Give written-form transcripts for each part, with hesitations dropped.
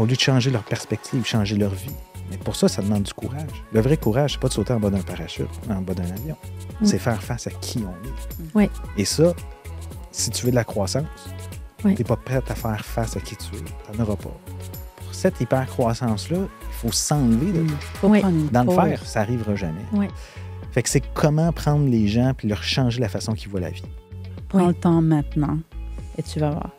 au lieu de changer leur perspective, changer leur vie. Mais pour ça, ça demande du courage. Le vrai courage, c'est pas de sauter en bas d'un parachute, en bas d'un avion. C'est faire face à qui on est. Oui. Et ça, si tu veux de la croissance, Oui. tu n'es pas prête à faire face à qui tu es. Tu n'en auras pas. Pour cette hyper-croissance-là, il faut s'enlever de Oui. Dans le faire, ça n'arrivera jamais. Oui. Fait que c'est comment prendre les gens puis leur changer la façon qu'ils voient la vie. Prends le temps maintenant et tu vas voir.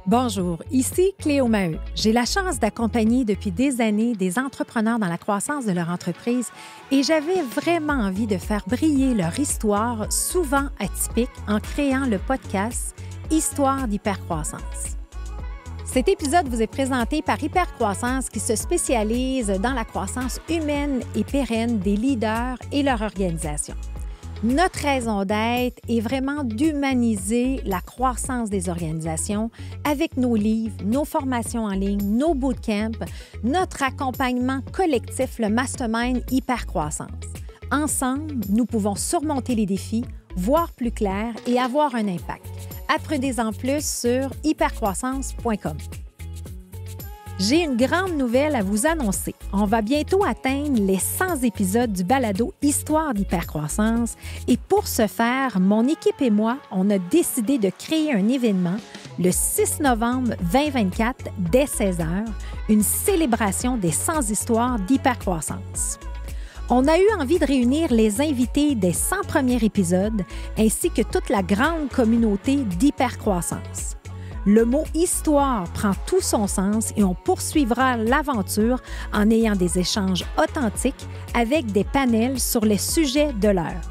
Bonjour, ici Cléo Maheu. J'ai la chance d'accompagner depuis des années des entrepreneurs dans la croissance de leur entreprise et j'avais vraiment envie de faire briller leur histoire, souvent atypique, en créant le podcast Histoire d'hypercroissance. Cet épisode vous est présenté par Hypercroissance qui se spécialise dans la croissance humaine et pérenne des leaders et leur organisation. Notre raison d'être est vraiment d'humaniser la croissance des organisations avec nos livres, nos formations en ligne, nos bootcamps, notre accompagnement collectif, le Mastermind Hypercroissance. Ensemble, nous pouvons surmonter les défis, voir plus clair et avoir un impact. Apprenez-en plus sur hypercroissance.com. J'ai une grande nouvelle à vous annoncer. On va bientôt atteindre les 100 épisodes du balado Histoire d'hypercroissance et pour ce faire, mon équipe et moi, on a décidé de créer un événement le 6 novembre 2024 dès 16h, une célébration des 100 histoires d'hypercroissance. On a eu envie de réunir les invités des 100 premiers épisodes ainsi que toute la grande communauté d'hypercroissance. Le mot « histoire » prend tout son sens et on poursuivra l'aventure en ayant des échanges authentiques avec des panels sur les sujets de l'heure.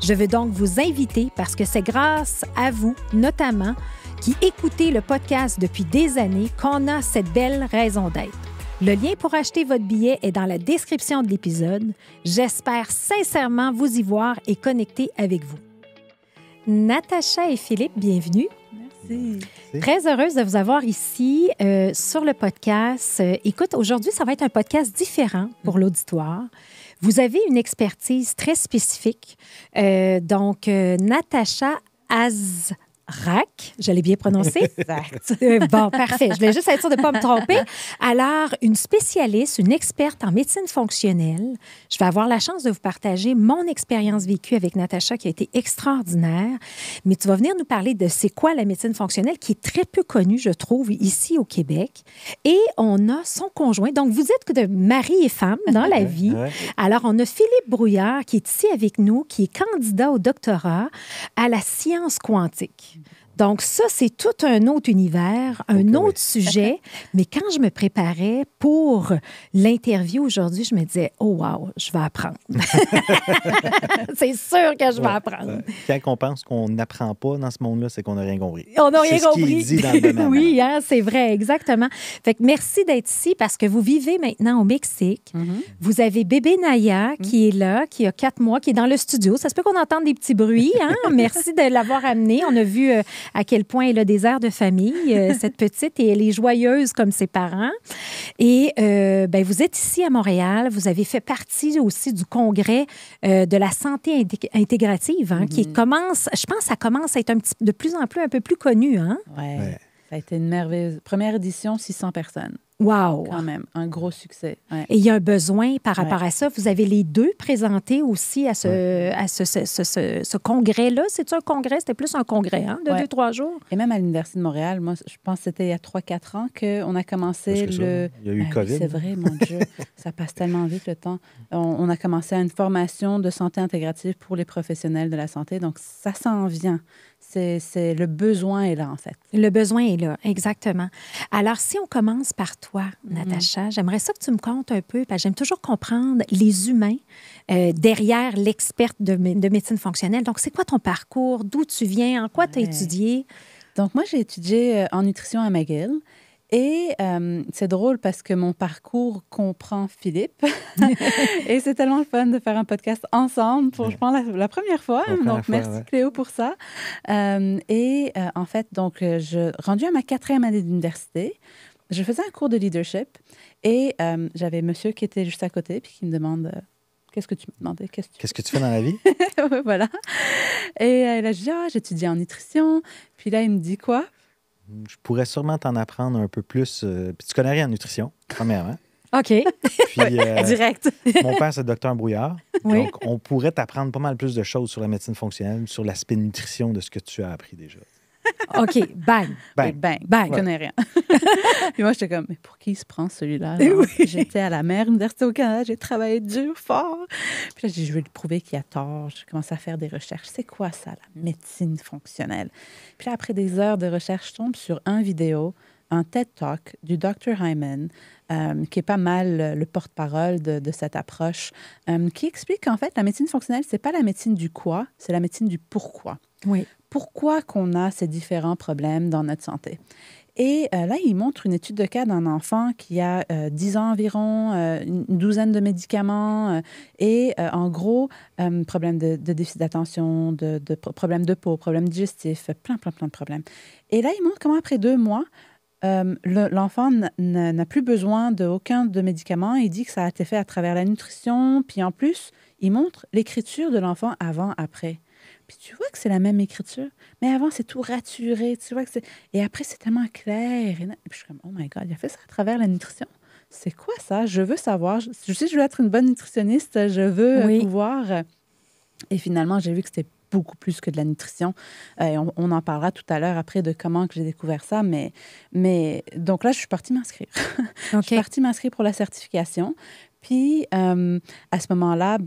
Je veux donc vous inviter parce que c'est grâce à vous, notamment, qui écoutez le podcast depuis des années, qu'on a cette belle raison d'être. Le lien pour acheter votre billet est dans la description de l'épisode. J'espère sincèrement vous y voir et connecter avec vous. Natacha et Philippe, bienvenue. Merci. Très heureuse de vous avoir ici sur le podcast. Écoute, aujourd'hui, ça va être un podcast différent pour l'auditoire. Vous avez une expertise très spécifique. Donc, Natacha Azrak, je l'ai bien prononcé? Exact. Bon, parfait. Je voulais juste être sûre de ne pas me tromper. Alors, une spécialiste, une experte en médecine fonctionnelle. Je vais avoir la chance de vous partager mon expérience vécue avec Natacha qui a été extraordinaire. Mais tu vas venir nous parler de c'est quoi la médecine fonctionnelle qui est très peu connue, je trouve, ici au Québec. Et on a son conjoint. Donc, vous êtes de mari et femme dans la vie. Ouais. Alors, on a Philippe Brouillard qui est ici avec nous, qui est candidat au doctorat à la science quantique. Donc, ça, c'est tout un autre univers, un autre sujet. Mais quand je me préparais pour l'interview aujourd'hui, je me disais, oh wow, je vais apprendre. C'est sûr que je vais apprendre. Quand on pense qu'on n'apprend pas dans ce monde-là, c'est qu'on n'a rien compris. On n'a rien C'est ce qui compris. est dit dans le domaine. Oui, hein, c'est vrai, exactement. Fait que merci d'être ici parce que vous vivez maintenant au Mexique. Vous avez bébé Naya qui est là, qui a 4 mois, qui est dans le studio. Ça se peut qu'on entende des petits bruits. Hein? Merci de l'avoir amenée. On a vu à quel point elle a des airs de famille, cette petite, et elle est joyeuse comme ses parents. Et ben, vous êtes ici à Montréal. Vous avez fait partie aussi du congrès de la santé intégrative, hein, qui commence, je pense que ça commence à être de plus en plus un peu plus connu. Hein? Ouais. Ça a été une merveilleuse. Première édition, 600 personnes. Wow! Quand même, un gros succès. Ouais. Et il y a un besoin par rapport à ça. Vous avez les deux présentés aussi à ce congrès-là. C'est-tu un congrès? C'était plus un congrès, hein, de 2-3 jours? Et même à l'Université de Montréal, moi, je pense que c'était il y a 3-4 ans qu'on a commencé le... Il y a eu Ben COVID. Oui, c'est vrai, mon Dieu. Ça passe tellement vite, le temps. On a commencé à une formation de santé intégrative pour les professionnels de la santé. Donc, ça s'en vient. Le besoin est là, en fait. Le besoin est là, exactement. Alors, si on commence par toi, Natacha, j'aimerais ça que tu me contes un peu, parce que j'aime toujours comprendre les humains derrière l'experte de médecine fonctionnelle. Donc, c'est quoi ton parcours? D'où tu viens? En quoi tu as étudié? Donc, moi, j'ai étudié en nutrition à McGill. Et c'est drôle parce que mon parcours comprend Philippe. Et c'est tellement le fun de faire un podcast ensemble pour, je pense, la première fois. Donc, merci Cléo pour ça. En fait, donc, rendue à ma 4e année d'université, je faisais un cours de leadership et j'avais monsieur qui était juste à côté puis qui me demande... Qu'est-ce que tu me demandais? Qu'est-ce que tu fais dans la vie? Voilà. Et là, je dis, j'étudie en nutrition. Puis là, il me dit quoi? Je pourrais sûrement t'en apprendre un peu plus. Puis tu connais rien en nutrition, premièrement. OK. Puis, Direct. mon père, c'est le docteur Brouillard. Oui. Donc, on pourrait t'apprendre pas mal plus de choses sur la médecine fonctionnelle, sur l'aspect nutrition de ce que tu as appris déjà. OK, bang. Bang. Bang. Bang. Je connais rien. Puis moi, j'étais comme, mais pour qui il se prend celui-là? Oui. J'étais à la mère université au Canada, j'ai travaillé dur, fort. Puis là, j'ai dit, je vais lui prouver qu'il a tort. J'ai commencé à faire des recherches. C'est quoi ça, la médecine fonctionnelle? Puis là, après des heures de recherche, je tombe sur une vidéo, un TED Talk du Dr. Hyman, qui est pas mal le porte-parole de cette approche, qui explique qu'en fait, la médecine fonctionnelle, c'est pas la médecine du quoi, c'est la médecine du pourquoi. Oui. Pourquoi qu'on a ces différents problèmes dans notre santé. Et là, il montre une étude de cas d'un enfant qui a 10 ans environ, une douzaine de médicaments et en gros, problème de déficit d'attention, de problèmes de peau, problèmes digestifs, plein de problèmes. Et là, il montre comment après 2 mois, l'enfant n'a plus besoin d'aucun de médicaments. Il dit que ça a été fait à travers la nutrition. Puis en plus, il montre l'écriture de l'enfant avant, après. Puis tu vois que c'est la même écriture, mais avant, c'est tout raturé. Tu vois que c'est... Et après, c'est tellement clair. Et puis je suis comme, oh my God, il a fait ça à travers la nutrition. C'est quoi ça? Je veux savoir. Je sais que je veux être une bonne nutritionniste. Je veux pouvoir... Et finalement, j'ai vu que c'était beaucoup plus que de la nutrition. Et on en parlera tout à l'heure après de comment que j'ai découvert ça. Mais donc là, je suis partie m'inscrire. OK. Je suis partie m'inscrire pour la certification. Puis, à ce moment-là,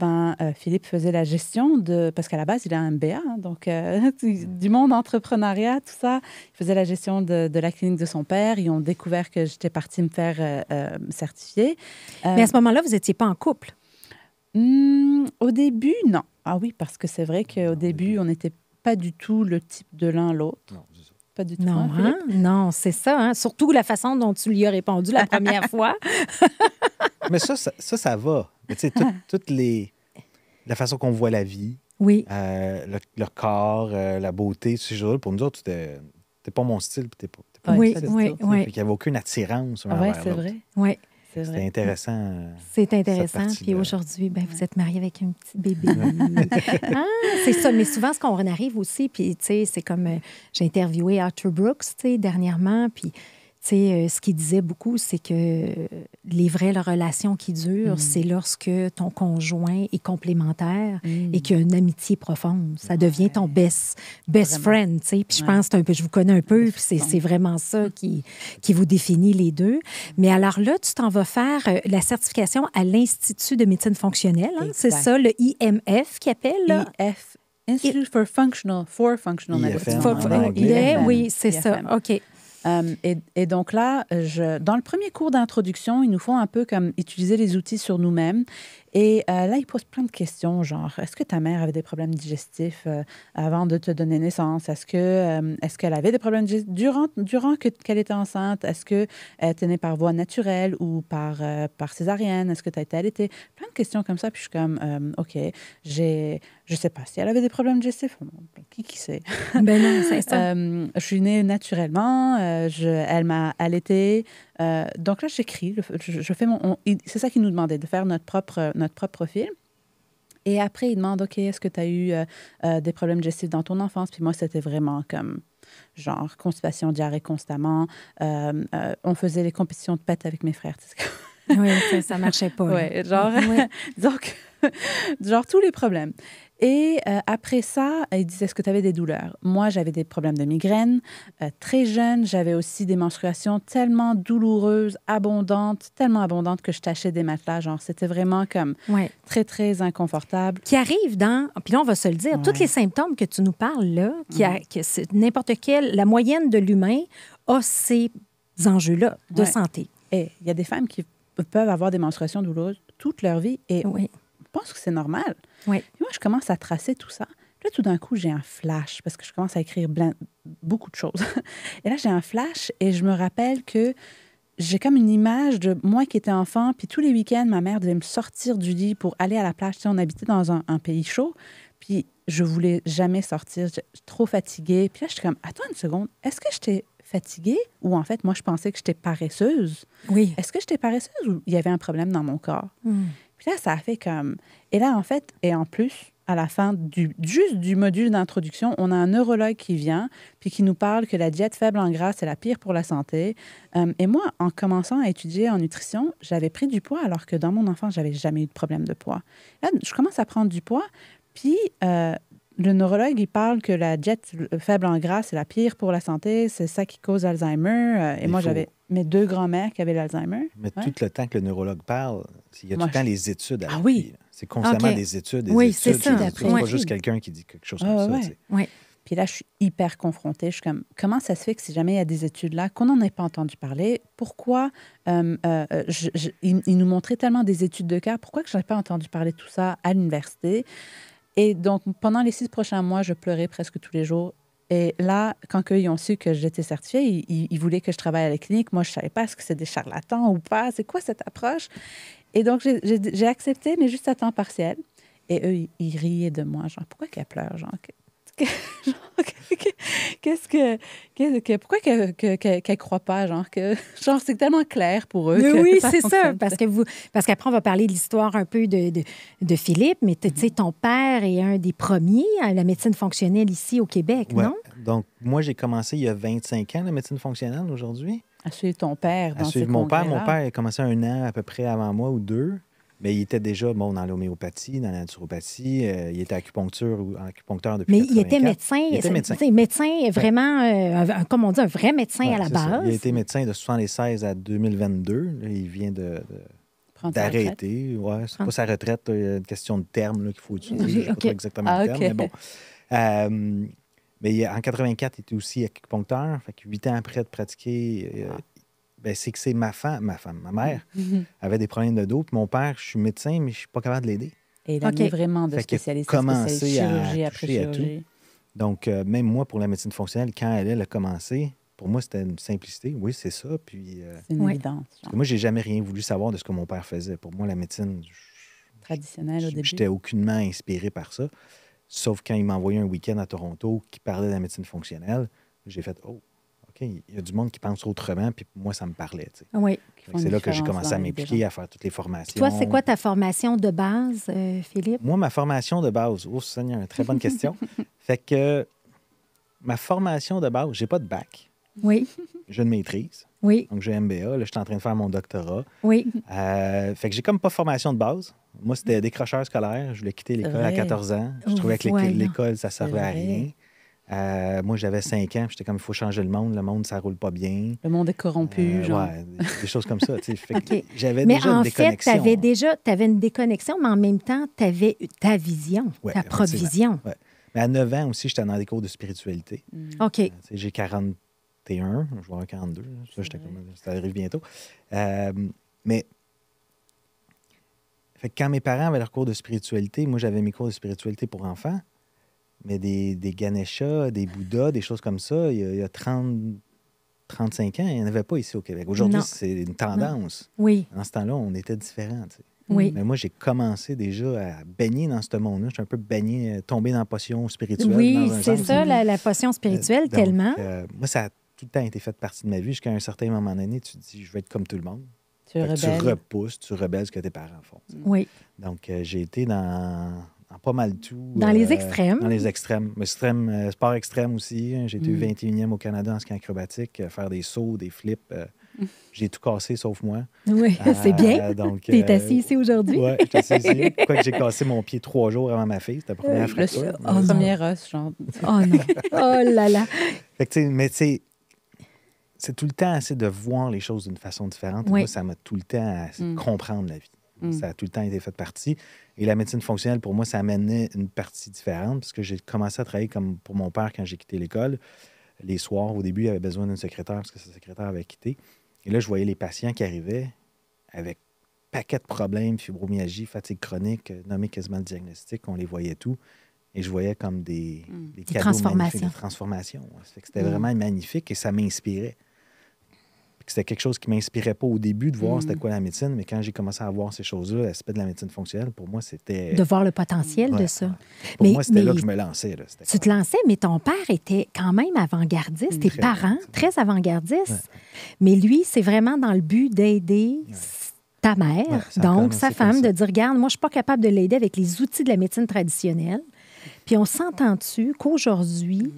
Philippe faisait la gestion de... Parce qu'à la base, il a un MBA, hein, donc du monde entrepreneuriat, tout ça. Il faisait la gestion de la clinique de son père. Ils ont découvert que j'étais partie me faire certifier. Mais à ce moment-là, vous n'étiez pas en couple? Au début, non. Ah oui, parce que c'est vrai qu'au début, on n'était pas du tout le type de l'un l'autre. Non, c'est ça. Pas du tout. Non, hein, non, c'est ça. Hein? Surtout la façon dont tu lui as répondu la première fois. Mais ça va. Mais tu sais, la façon qu'on voit la vie, Oui. le corps, la beauté, ces choses-là, pour nous autres, t'es pas mon style, puis t'es pas Oui, mon style. oui, oui. Fait qu'il n'y avait aucune attirance un Oui, envers c'est l'autre. vrai. Oui. C'est C'était vrai. intéressant. C'est intéressant. cette partie-là. Puis aujourd'hui, vous êtes mariés avec un petit bébé. C'est ça. Mais souvent, ce qu'on en arrive aussi, puis tu sais, c'est comme j'ai interviewé Arthur Brooks, tu sais, dernièrement, puis tu sais, ce qu'il disait beaucoup, c'est que les vraies relations qui durent, c'est lorsque ton conjoint est complémentaire et qu'il y a une amitié profonde. Ça devient ton best friend, tu sais. Puis je pense, je vous connais un peu, puis c'est vraiment ça qui vous définit les deux. Mais alors là, tu t'en vas faire la certification à l'Institut de médecine fonctionnelle. Hein? C'est ça, le IMF qui appelle, là? IF, Institute for Functional Medicine. IFM, en anglais. Oui, c'est ça. IFM. OK. Et donc là, dans le premier cours d'introduction, ils nous font un peu comme utiliser les outils sur nous-mêmes. Et là, ils posent plein de questions, genre, est-ce que ta mère avait des problèmes digestifs avant de te donner naissance? Est-ce qu'elle avait des problèmes digestifs durant qu'elle était enceinte? Est-ce qu'elle était née par voie naturelle ou par césarienne? Est-ce que tu as été allaitée? Plein de questions comme ça. Puis je suis comme, OK, je sais pas si elle avait des problèmes digestifs. Qui sait? Ben non, c'est ça. Je suis née naturellement. Elle m'a allaitée. Donc là, j'écris. Je fais c'est ça qu'ils nous demandaient, de faire notre propre profil. Et après, ils demandent, OK, est-ce que tu as eu des problèmes digestifs dans ton enfance? Puis moi, c'était vraiment comme, genre, constipation, diarrhée constamment. On faisait les compétitions de pète avec mes frères. Oui, ça marchait pas. Oui, genre tous les problèmes. Et après ça, ils disaient, est-ce que tu avais des douleurs? Moi, j'avais des problèmes de migraine. Très jeune, j'avais aussi des menstruations tellement douloureuses, tellement abondantes que je tachais des matelas. Genre, c'était vraiment comme très, très inconfortable. Qui arrive puis là, on va se le dire, tous les symptômes que tu nous parles là, que c'est la moyenne de l'humain a ces enjeux-là de santé. Et il y a des femmes qui peuvent avoir des menstruations douloureuses toute leur vie et je pense que c'est normal. Oui. Et moi, je commence à tracer tout ça. Là, tout d'un coup, j'ai un flash parce que je commence à écrire beaucoup de choses. Et là, j'ai un flash et je me rappelle que j'ai comme une image de moi qui étais enfant, puis tous les week-ends, ma mère devait me sortir du lit pour aller à la plage. Tu sais, on habitait dans un pays chaud, puis je voulais jamais sortir. J'étais trop fatiguée. Puis là, j'étais comme, attends une seconde, est-ce que j'étais fatiguée ou en fait, moi, je pensais que j'étais paresseuse? Oui. Est-ce que j'étais paresseuse ou il y avait un problème dans mon corps? Puis là, ça a fait comme... Et là, en fait, et en plus, à la fin juste du module d'introduction, on a un neurologue qui vient puis qui nous parle que la diète faible en gras, c'est la pire pour la santé. Et moi, en commençant à étudier en nutrition, j'avais pris du poids alors que dans mon enfance, j'avais jamais eu de problème de poids. Là, je commence à prendre du poids, puis le neurologue, il parle que la diète faible en gras, c'est la pire pour la santé, c'est ça qui cause Alzheimer. Et moi, j'avais mes 2 grands-mères qui avaient l'Alzheimer. Mais tout le temps que le neurologue parle, il y a tout le temps les études à l'appui. Oui. C'est constamment des études, c'est ça. C'est pas juste quelqu'un qui dit quelque chose comme ça. Oui. Puis là, je suis hyper confrontée. Je suis comme, comment ça se fait que si jamais il y a des études là, qu'on n'en ait pas entendu parler, pourquoi ils nous montraient tellement des études de cas, pourquoi que je n'avais pas entendu parler de tout ça à l'université? Et donc, pendant les 6 prochains mois, je pleurais presque tous les jours. Et là, quand ils ont su que j'étais certifiée, ils voulaient que je travaille à la clinique. Moi, je ne savais pas est-ce que c'est des charlatans ou pas. C'est quoi cette approche? Et donc, j'ai accepté, mais juste à temps partiel. Et eux, ils riaient de moi. Genre, pourquoi qu'elle pleure? Genre, pourquoi qu'elle croit pas? Genre, c'est tellement clair pour eux. Oui, c'est ça. Parce qu'après, on va parler de l'histoire un peu de Philippe, mais tu sais, ton père est un des premiers à la médecine fonctionnelle ici au Québec, non? Donc, moi, j'ai commencé il y a 25 ans, la médecine fonctionnelle aujourd'hui. À suivre ton père dans ces mon congrès-là. Mon père a commencé 1 an à peu près avant moi ou 2. Mais il était déjà dans l'homéopathie, dans la naturopathie. Il était acupuncteur depuis 1984. Mais il était médecin. Il était médecin. Médecin vraiment, comme on dit, un vrai médecin à la base. Ça. Il a été médecin de 1976 à 2022. Là, il vient d'arrêter. Ouais, c'est pas sa retraite. Il y a une question de terme qu'il faut utiliser. Je ne sais pas exactement le terme, mais bon. Mais en 1984, il était aussi acupuncteur. Fait que 8 ans après de pratiquer... c'est que c'est ma mère, avait des problèmes de dos. Puis mon père, je suis médecin, mais je ne suis pas capable de l'aider. Et il a mis vraiment de spécialistes. Chirurgie après chirurgie. Donc, même moi, pour la médecine fonctionnelle, quand elle a commencé, pour moi, c'était une simplicité. Oui, c'est ça. Puis, c'est une évidence. Moi, je n'ai jamais rien voulu savoir de ce que mon père faisait. Pour moi, la médecine... traditionnelle au début. J'étais aucunement inspiré par ça. Sauf quand il m'a envoyé un week-end à Toronto qui parlait de la médecine fonctionnelle, j'ai fait « Oh! » OK, il y a du monde qui pense autrement, puis moi, ça me parlait. Tu sais. Oui. C'est là que j'ai commencé à m'impliquer, à faire toutes les formations. Toi, c'est quoi ta formation de base, Philippe? Moi, ma formation de base, oh Seigneur, une très bonne question. Fait que ma formation de base, j'ai pas de bac. Oui. Je ne maîtrise. Oui. Donc, j'ai MBA. Là, je suis en train de faire mon doctorat. Oui. Fait que j'ai comme pas formation de base. Moi, c'était décrocheur scolaire. Je voulais quitter l'école à 14 ans. Je trouvais que l'école, ça servait à rien. Moi, j'avais 5 ans, puis j'étais comme, il faut changer le monde, ça roule pas bien. Le monde est corrompu, genre. Ouais, des choses comme ça. Fait que j'avais mais déjà une déconnexion. Mais en fait, tu avais une déconnexion, mais en même temps, tu avais ta vision, ta propre vision. Ouais. Mais à 9 ans aussi, j'étais dans des cours de spiritualité. OK. J'ai 41, je vais avoir 42. Là, ça arrive bientôt. Mais fait que quand mes parents avaient leur cours de spiritualité, moi, j'avais mes cours de spiritualité pour enfants. Mais des Ganeshas, des Bouddhas, des choses comme ça, il y a 35 ans, il n'y en avait pas ici au Québec. Aujourd'hui, c'est une tendance. Non. Oui. Dans ce temps-là, on était différents. Tu sais. Oui. Mais moi, j'ai commencé déjà à baigner dans ce monde-là. Je suis un peu baigné, tombé dans la potion spirituelle. Oui, c'est ça, la potion spirituelle, donc, tellement. Moi, ça a tout le temps été fait partie de ma vie. Jusqu'à un certain moment donné, tu te dis, je vais être comme tout le monde. Tu repousses, tu rebelles ce que tes parents font. Tu sais. Oui. Donc, j'ai été dans pas mal tout. Dans les extrêmes. Dans les extrêmes. Sport extrême aussi. J'ai été 21e au Canada en ski acrobatique, faire des sauts, des flips. J'ai tout cassé sauf moi. Oui, c'est bien. Tu es assis ici aujourd'hui. Oui, je suis assis ici. Quoique j'ai cassé mon pied 3 jours avant ma fille. C'était la première fracture. Le premier os, genre. Oh non. Oh là là. Fait que, mais tu sais, c'est tout le temps assez de voir les choses d'une façon différente. Oui. Moi, ça m'a tout le temps à comprendre la vie. Ça a tout le temps été fait partie. Et la médecine fonctionnelle, pour moi, ça amenait une partie différente parce que j'ai commencé à travailler comme pour mon père quand j'ai quitté l'école. Les soirs, au début, il avait besoin d'une secrétaire parce que sa secrétaire avait quitté. Et là, je voyais les patients qui arrivaient avec un paquet de problèmes, fibromyalgie, fatigue chronique, nommé quasiment le diagnostic, on les voyait tout. Et je voyais comme des cadeaux magnifiques, des transformations. Ça fait que c'était vraiment magnifique et ça m'inspirait. C'était quelque chose qui ne m'inspirait pas au début de voir c'était quoi la médecine, mais quand j'ai commencé à voir ces choses-là, l'aspect de la médecine fonctionnelle, pour moi, c'était... De voir le potentiel de ça. Pour moi, c'était là que je me lançais. Là. Tu te lançais, mais ton père était quand même avant-gardiste, tes parents, très avant-gardistes. Ouais. Mais lui, c'est vraiment dans le but d'aider ta mère, Ouais, ça a donc commencé sa comme femme, ça. de dire, regarde, moi, je suis pas capable de l'aider avec les outils de la médecine traditionnelle. Puis on s'entend-tu qu'aujourd'hui,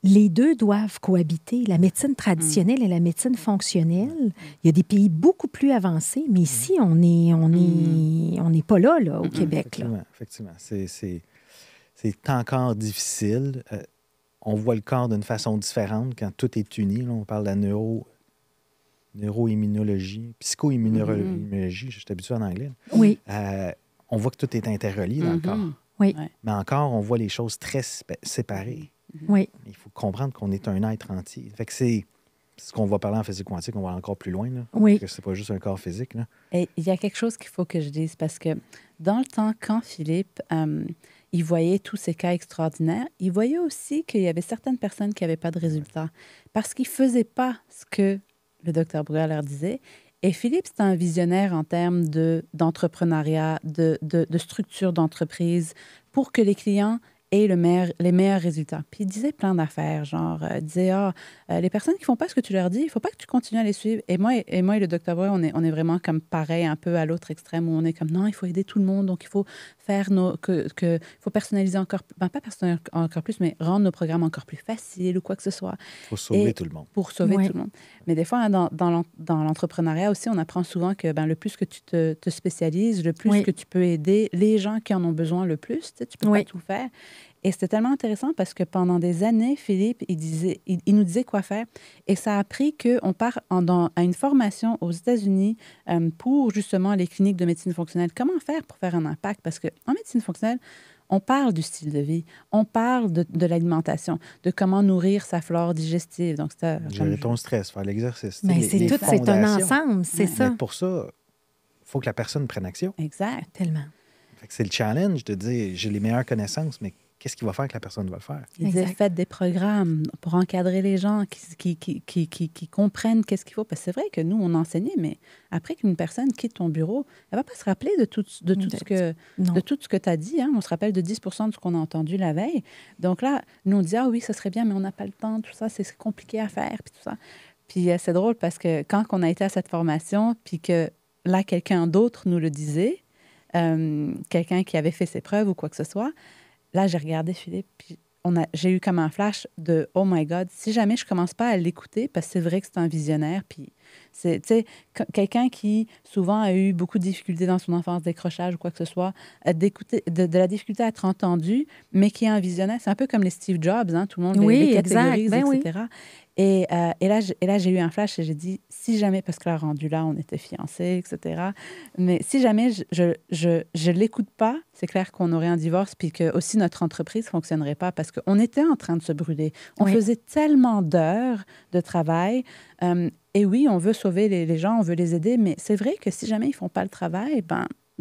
les deux doivent cohabiter, la médecine traditionnelle et la médecine fonctionnelle. Il y a des pays beaucoup plus avancés, mais ici, on n'est pas là, au Québec. Là. Effectivement. C'est encore difficile. On voit le corps d'une façon différente quand tout est uni. Là, on parle de la neuroimmunologie, psycho-immunologie, je suis habitué en anglais. Oui. On voit que tout est interrelié dans le corps. Oui. Mais encore, on voit les choses très séparées. Oui. Il faut comprendre qu'on est un être entier. Fait que c'est ce qu'on va parler en physique quantique, on va aller encore plus loin. Là, Oui. parce que c'est pas juste un corps physique. Là. Et il y a quelque chose qu'il faut que je dise, parce que dans le temps, quand Philippe, il voyait tous ces cas extraordinaires, il voyait aussi qu'il y avait certaines personnes qui n'avaient pas de résultats parce qu'ils ne faisaient pas ce que le docteur Breuer leur disait. Et Philippe, c'est un visionnaire en termes d'entrepreneuriat, de structure d'entreprise pour que les clients aient les meilleurs résultats. Puis il disait plein d'affaires, genre, il disait, les personnes qui ne font pas ce que tu leur dis, il ne faut pas que tu continues à les suivre. Et moi et le docteur Breuer, on est vraiment comme pareil, un peu à l'autre extrême, où on est comme, non, il faut aider tout le monde, donc il faut faire il faut personnaliser encore, pas personnaliser encore plus, mais rendre nos programmes encore plus faciles ou quoi que ce soit. Il faut sauver tout le monde. Pour sauver tout le monde. Mais des fois, hein, dans l'entrepreneuriat aussi, on apprend souvent que le plus que tu te spécialises, le plus que tu peux aider les gens qui en ont besoin le plus, tu peux pas tout faire. Et c'était tellement intéressant parce que pendant des années, Philippe, il nous disait quoi faire. Et ça a pris qu'on part à une formation aux États-Unis pour justement les cliniques de médecine fonctionnelle. Comment faire pour faire un impact? Parce qu'en médecine fonctionnelle, on parle du style de vie, on parle de l'alimentation, de comment nourrir sa flore digestive. Donc, gérer ton stress, faire l'exercice. Mais c'est un ensemble, c'est ça. Mais pour ça, il faut que la personne prenne action. Exact. Tellement. Fait que c'est le challenge de dire, j'ai les meilleures connaissances, mais qu'est-ce qui va faire que la personne va le faire? Il disait, faites des programmes pour encadrer les gens qui comprennent qu'est-ce qu'il faut. Parce que c'est vrai que nous, on enseignait, mais après qu'une personne quitte ton bureau, elle ne va pas se rappeler de tout ce que tu as dit. Hein. On se rappelle de 10 de ce qu'on a entendu la veille. Donc là, nous, on dit, ah oui, ça serait bien, mais on n'a pas le temps, tout ça, c'est compliqué à faire, puis tout ça. Puis c'est drôle parce que quand on a été à cette formation, puis que là, quelqu'un d'autre nous le disait, quelqu'un qui avait fait ses preuves ou quoi que ce soit, là, j'ai regardé Philippe, puis j'ai eu comme un flash de « Oh my God, si jamais je commence pas à l'écouter, parce que c'est vrai que c'est un visionnaire, puis c'est, tu sais, quelqu'un qui souvent a eu beaucoup de difficultés dans son enfance, décrochage ou quoi que ce soit, d'écouter, de la difficulté à être entendu, mais qui est un visionnaire. C'est un peu comme les Steve Jobs, hein, tout le monde les catégorise, etc. Et là, j'ai eu un flash et j'ai dit, si jamais, parce que là, rendu là, on était fiancés, etc. Mais si jamais je l'écoute pas, c'est clair qu'on aurait un divorce, puis que aussi notre entreprise fonctionnerait pas, parce qu'on était en train de se brûler. On faisait tellement d'heures de travail. Et oui, on veut sauver les gens, on veut les aider, mais c'est vrai que si jamais ils font pas le travail,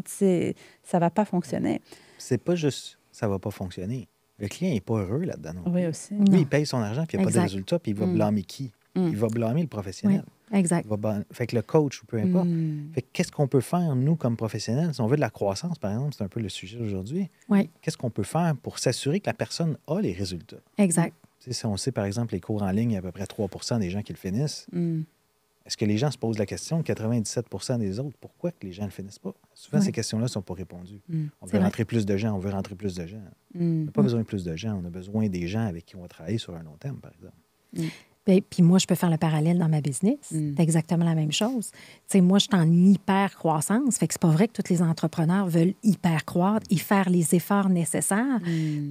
ça va pas fonctionner. C'est pas juste ça va pas fonctionner. Le client n'est pas heureux là-dedans. Oui, aussi. Lui, il paye son argent, puis il n'y a pas de résultat, puis il va blâmer qui? Il va blâmer le professionnel. Oui, exact. Fait que le coach, ou peu importe. Fait que qu'est-ce qu'on peut faire, nous, comme professionnels? Si on veut de la croissance, par exemple, c'est un peu le sujet d'aujourd'hui. Oui. Qu'est-ce qu'on peut faire pour s'assurer que la personne a les résultats? Exact. Si on sait, par exemple, les cours en ligne, il y a à peu près 3 des gens qui le finissent. Est-ce que les gens se posent la question, 97 des autres, pourquoi que les gens ne le finissent pas? Souvent, ces questions-là ne sont pas répondues. On veut rentrer plus de gens, on veut rentrer plus de gens. On n'a pas besoin de plus de gens, on a besoin des gens avec qui on va travailler sur un long terme, par exemple. Puis moi, je peux faire le parallèle dans ma business. C'est exactement la même chose. Tu sais, moi, je suis en hyper-croissance. Fait que c'est pas vrai que tous les entrepreneurs veulent hyper-croître et faire les efforts nécessaires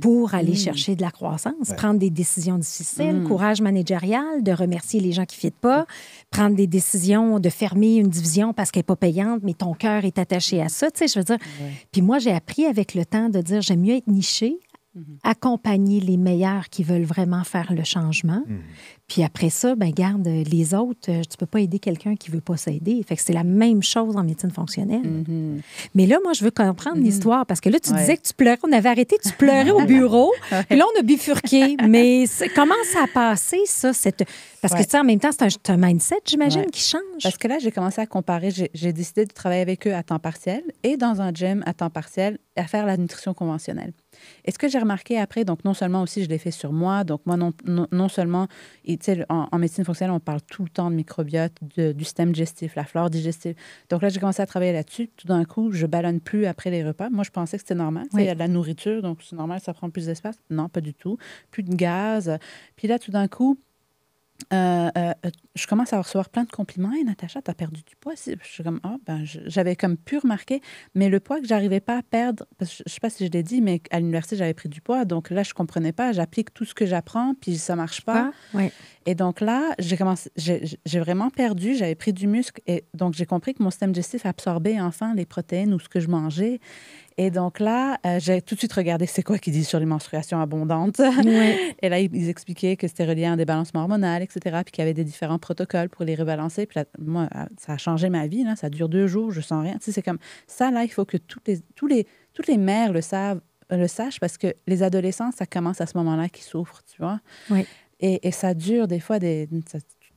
pour aller chercher de la croissance, prendre des décisions difficiles, courage managérial, de remercier les gens qui ne fitent pas, prendre des décisions de fermer une division parce qu'elle n'est pas payante, mais ton cœur est attaché à ça. Tu sais, je veux dire. Puis moi, j'ai appris avec le temps de dire, j'aime mieux être niché, accompagner les meilleurs qui veulent vraiment faire le changement. Puis après ça, ben garde les autres, tu peux pas aider quelqu'un qui veut pas s'aider. Fait que c'est la même chose en médecine fonctionnelle. Mais là, moi, je veux comprendre l'histoire parce que là, tu disais que tu pleurais. On avait arrêté, tu pleurais au bureau. Puis là, on a bifurqué. Mais comment ça a passé, ça? Parce que, tu sais, en même temps, c'est un mindset, j'imagine, qui change. Parce que là, j'ai commencé à comparer. J'ai décidé de travailler avec eux à temps partiel et dans un gym à temps partiel à faire la nutrition conventionnelle. Et ce que j'ai remarqué après, donc non seulement aussi je l'ai fait sur moi, donc moi non seulement, en médecine fonctionnelle, on parle tout le temps de microbiote, du système digestif, la flore digestive. Donc là, j'ai commencé à travailler là-dessus. Tout d'un coup, je ballonne plus après les repas. Moi, je pensais que c'était normal. Il y a de la nourriture, donc c'est normal, ça prend plus d'espace. Non, pas du tout. Plus de gaz. Puis là, tout d'un coup, je commence à recevoir plein de compliments. Hey, Natacha, tu as perdu du poids. Je suis comme, j'avais comme pu remarquer, mais le poids que j'arrivais pas à perdre, parce que je ne sais pas si je l'ai dit, mais à l'université, j'avais pris du poids. Donc là, je ne comprenais pas. J'applique tout ce que j'apprends, puis ça ne marche pas. Oui. Et donc là, j'ai vraiment perdu. J'avais pris du muscle. Et donc, j'ai compris que mon système digestif absorbait enfin les protéines ou ce que je mangeais. Et donc là, j'ai tout de suite regardé c'est quoi qu'ils disent sur les menstruations abondantes. Oui. Et là, ils expliquaient que c'était relié à un débalancement hormonal, etc., puis qu'il y avait des différents protocoles pour les rebalancer. Puis là, moi, ça a changé ma vie. Là. Ça dure 2 jours, je sens rien. Tu sais, c'est comme ça, là, il faut que toutes les mères le sachent parce que les adolescents, ça commence à ce moment-là qu'ils souffrent, tu vois. Oui. Et ça dure des fois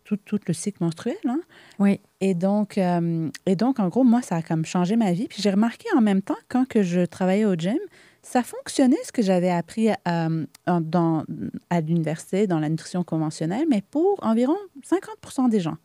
tout le cycle menstruel. Hein? Oui. Et donc, en gros, moi, ça a comme changé ma vie. Puis j'ai remarqué en même temps, quand que je travaillais au gym, ça fonctionnait ce que j'avais appris à l'université, dans la nutrition conventionnelle, mais pour environ 50% des gens.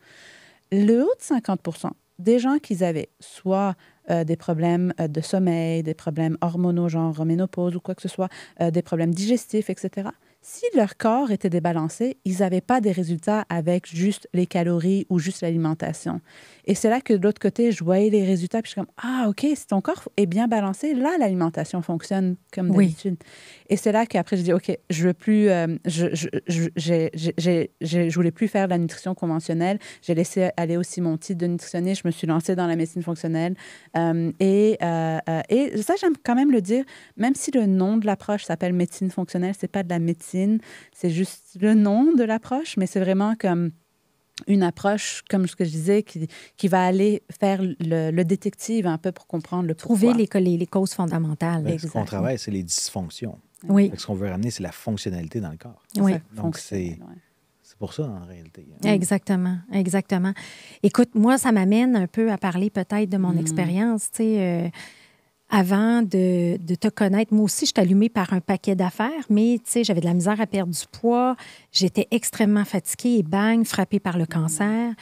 Le haut de 50% des gens qui avaient soit des problèmes de sommeil, des problèmes hormonaux, genre ménopause ou quoi que ce soit, des problèmes digestifs, etc., si leur corps était débalancé, ils n'avaient pas des résultats avec juste les calories ou juste l'alimentation. Et c'est là que de l'autre côté, je voyais les résultats, puis je suis comme, ah, OK, si ton corps est bien balancé, là, l'alimentation fonctionne comme d'habitude. Oui. Et c'est là qu'après, je dis, OK, je veux plus, je voulais plus faire de la nutrition conventionnelle. J'ai laissé aller aussi mon titre de nutritionniste. Je me suis lancée dans la médecine fonctionnelle. Et ça, j'aime quand même le dire, même si le nom de l'approche s'appelle médecine fonctionnelle, c'est pas de la médecine, c'est juste le nom de l'approche, mais c'est vraiment comme une approche, comme ce que je disais, qui va aller faire le détective un peu pour comprendre le pourquoi. Trouver les causes fondamentales. Ce qu'on travaille, c'est les dysfonctions. Oui. Ce qu'on veut ramener, c'est la fonctionnalité dans le corps. Oui. Donc, c'est pour ça, en réalité. Exactement, exactement. Écoute, moi, ça m'amène un peu à parler peut-être de mon expérience, tu sais, avant de te connaître. Moi aussi, je suis allumée par un paquet d'affaires, mais tu sais, j'avais de la misère à perdre du poids. J'étais extrêmement fatiguée et bang, frappée par le cancer.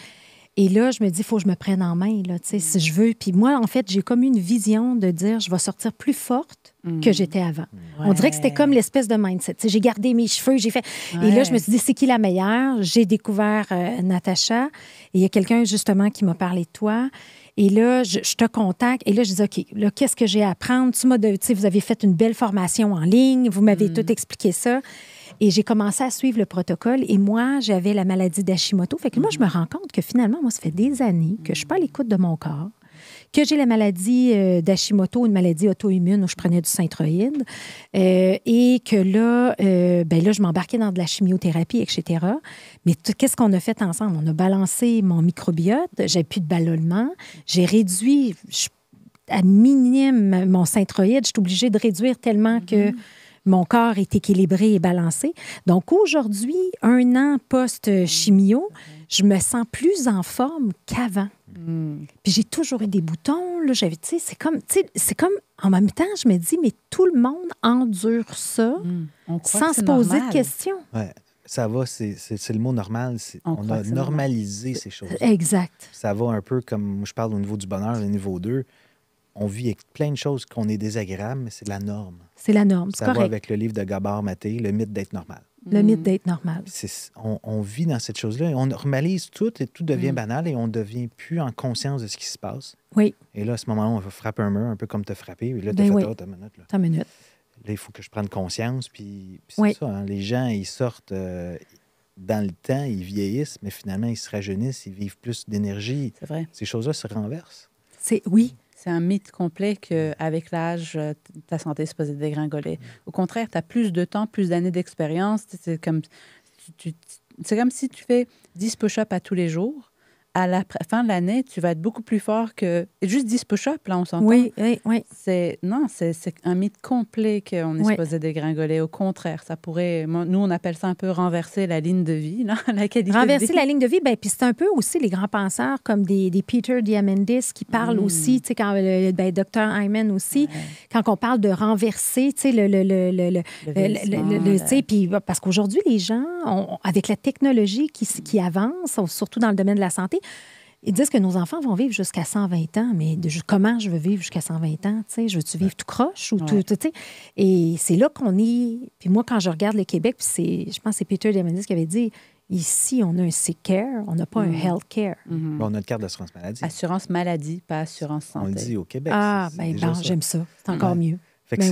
Et là, je me dis, il faut que je me prenne en main, là, tu sais, si je veux. Puis moi, en fait, j'ai comme une vision de dire, je vais sortir plus forte que j'étais avant. Ouais. On dirait que c'était comme l'espèce de mindset. Tu sais, j'ai gardé mes cheveux, j'ai fait... Ouais. Et là, je me suis dit, c'est qui la meilleure? J'ai découvert Natacha. Et il y a quelqu'un, justement, qui m'a parlé de toi. Et là, je te contacte. Et là, je dis, OK, là, qu'est-ce que j'ai à apprendre? Tu sais, vous avez fait une belle formation en ligne. Vous m'avez tout expliqué ça. Et j'ai commencé à suivre le protocole. Et moi, j'avais la maladie d'Hashimoto. Fait que moi, je me rends compte que finalement, moi, ça fait des années que je ne suis pas à l'écoute de mon corps, que j'ai la maladie d'Hashimoto, une maladie auto-immune où je prenais du Synthroïde, et que là, là, je m'embarquais dans de la chimiothérapie, etc. Mais qu'est-ce qu'on a fait ensemble? On a balancé mon microbiote, j'avais plus de ballonnement, j'ai réduit à minime mon Synthroïde. Je suis obligée de réduire tellement que mon corps est équilibré et balancé. Donc, aujourd'hui, 1 an post-chimio, je me sens plus en forme qu'avant. Puis j'ai toujours eu des boutons. Là, c'est comme, en même temps, je me dis, mais tout le monde endure ça sans se poser de questions. Ouais. Ça va, c'est le mot normal. On a normalisé ces choses. Exact. Ça va un peu comme, je parle au niveau du bonheur, le niveau 2. On vit avec plein de choses qu'on est désagréables, mais c'est la norme. C'est la norme, c'est correct. Ça va avec le livre de Gabor Maté, Le mythe d'être normal. Le mythe d'être normal. On vit dans cette chose-là. On normalise tout et tout devient banal et on ne devient plus en conscience de ce qui se passe. Oui. Et là, à ce moment-là, on va frapper un mur, un peu comme te frapper. Et là, tu as fait ta minute. Ta minute. Là, il faut que je prenne conscience. Puis c'est ça, hein, les gens, ils sortent dans le temps, ils vieillissent, mais finalement, ils se rajeunissent, ils vivent plus d'énergie. C'est vrai. Ces choses-là se renversent. Oui. C'est un mythe complet qu'avec l'âge, ta santé est supposée dégringoler. Au contraire, tu as plus de temps, plus d'années d'expérience. C'est comme si tu fais 10 push-ups à tous les jours. à la fin de l'année, tu vas être beaucoup plus fort que juste 10 push-ups, là, on s'entend. Oui, oui, oui. C'est un mythe complet qu'on est supposé dégringoler. Au contraire, ça pourrait... Nous, on appelle ça un peu renverser la ligne de vie, là, la qualité renverser de vie. la ligne de vie, bien, puis c'est un peu aussi les grands penseurs comme des Peter Diamandis qui parlent aussi, tu sais, quand Dr. Hyman aussi, quand on parle de renverser, tu sais, tu sais, puis parce qu'aujourd'hui, les gens, avec la technologie qui avance, surtout dans le domaine de la santé, ils disent que nos enfants vont vivre jusqu'à 120 ans, mais comment je veux vivre jusqu'à 120 ans? Tu sais, je veux-tu vivre tout croche? Ou tout, tu sais? Et c'est là qu'on est... Puis moi, quand je regarde le Québec, puis je pense que c'est Peter Diamandis qui avait dit, ici, on a un sick care, on n'a pas un health care. On a une carte d'assurance maladie. Assurance maladie, pas assurance santé. On le dit au Québec. Ah, bien, j'aime ça. C'est encore mieux. Fait que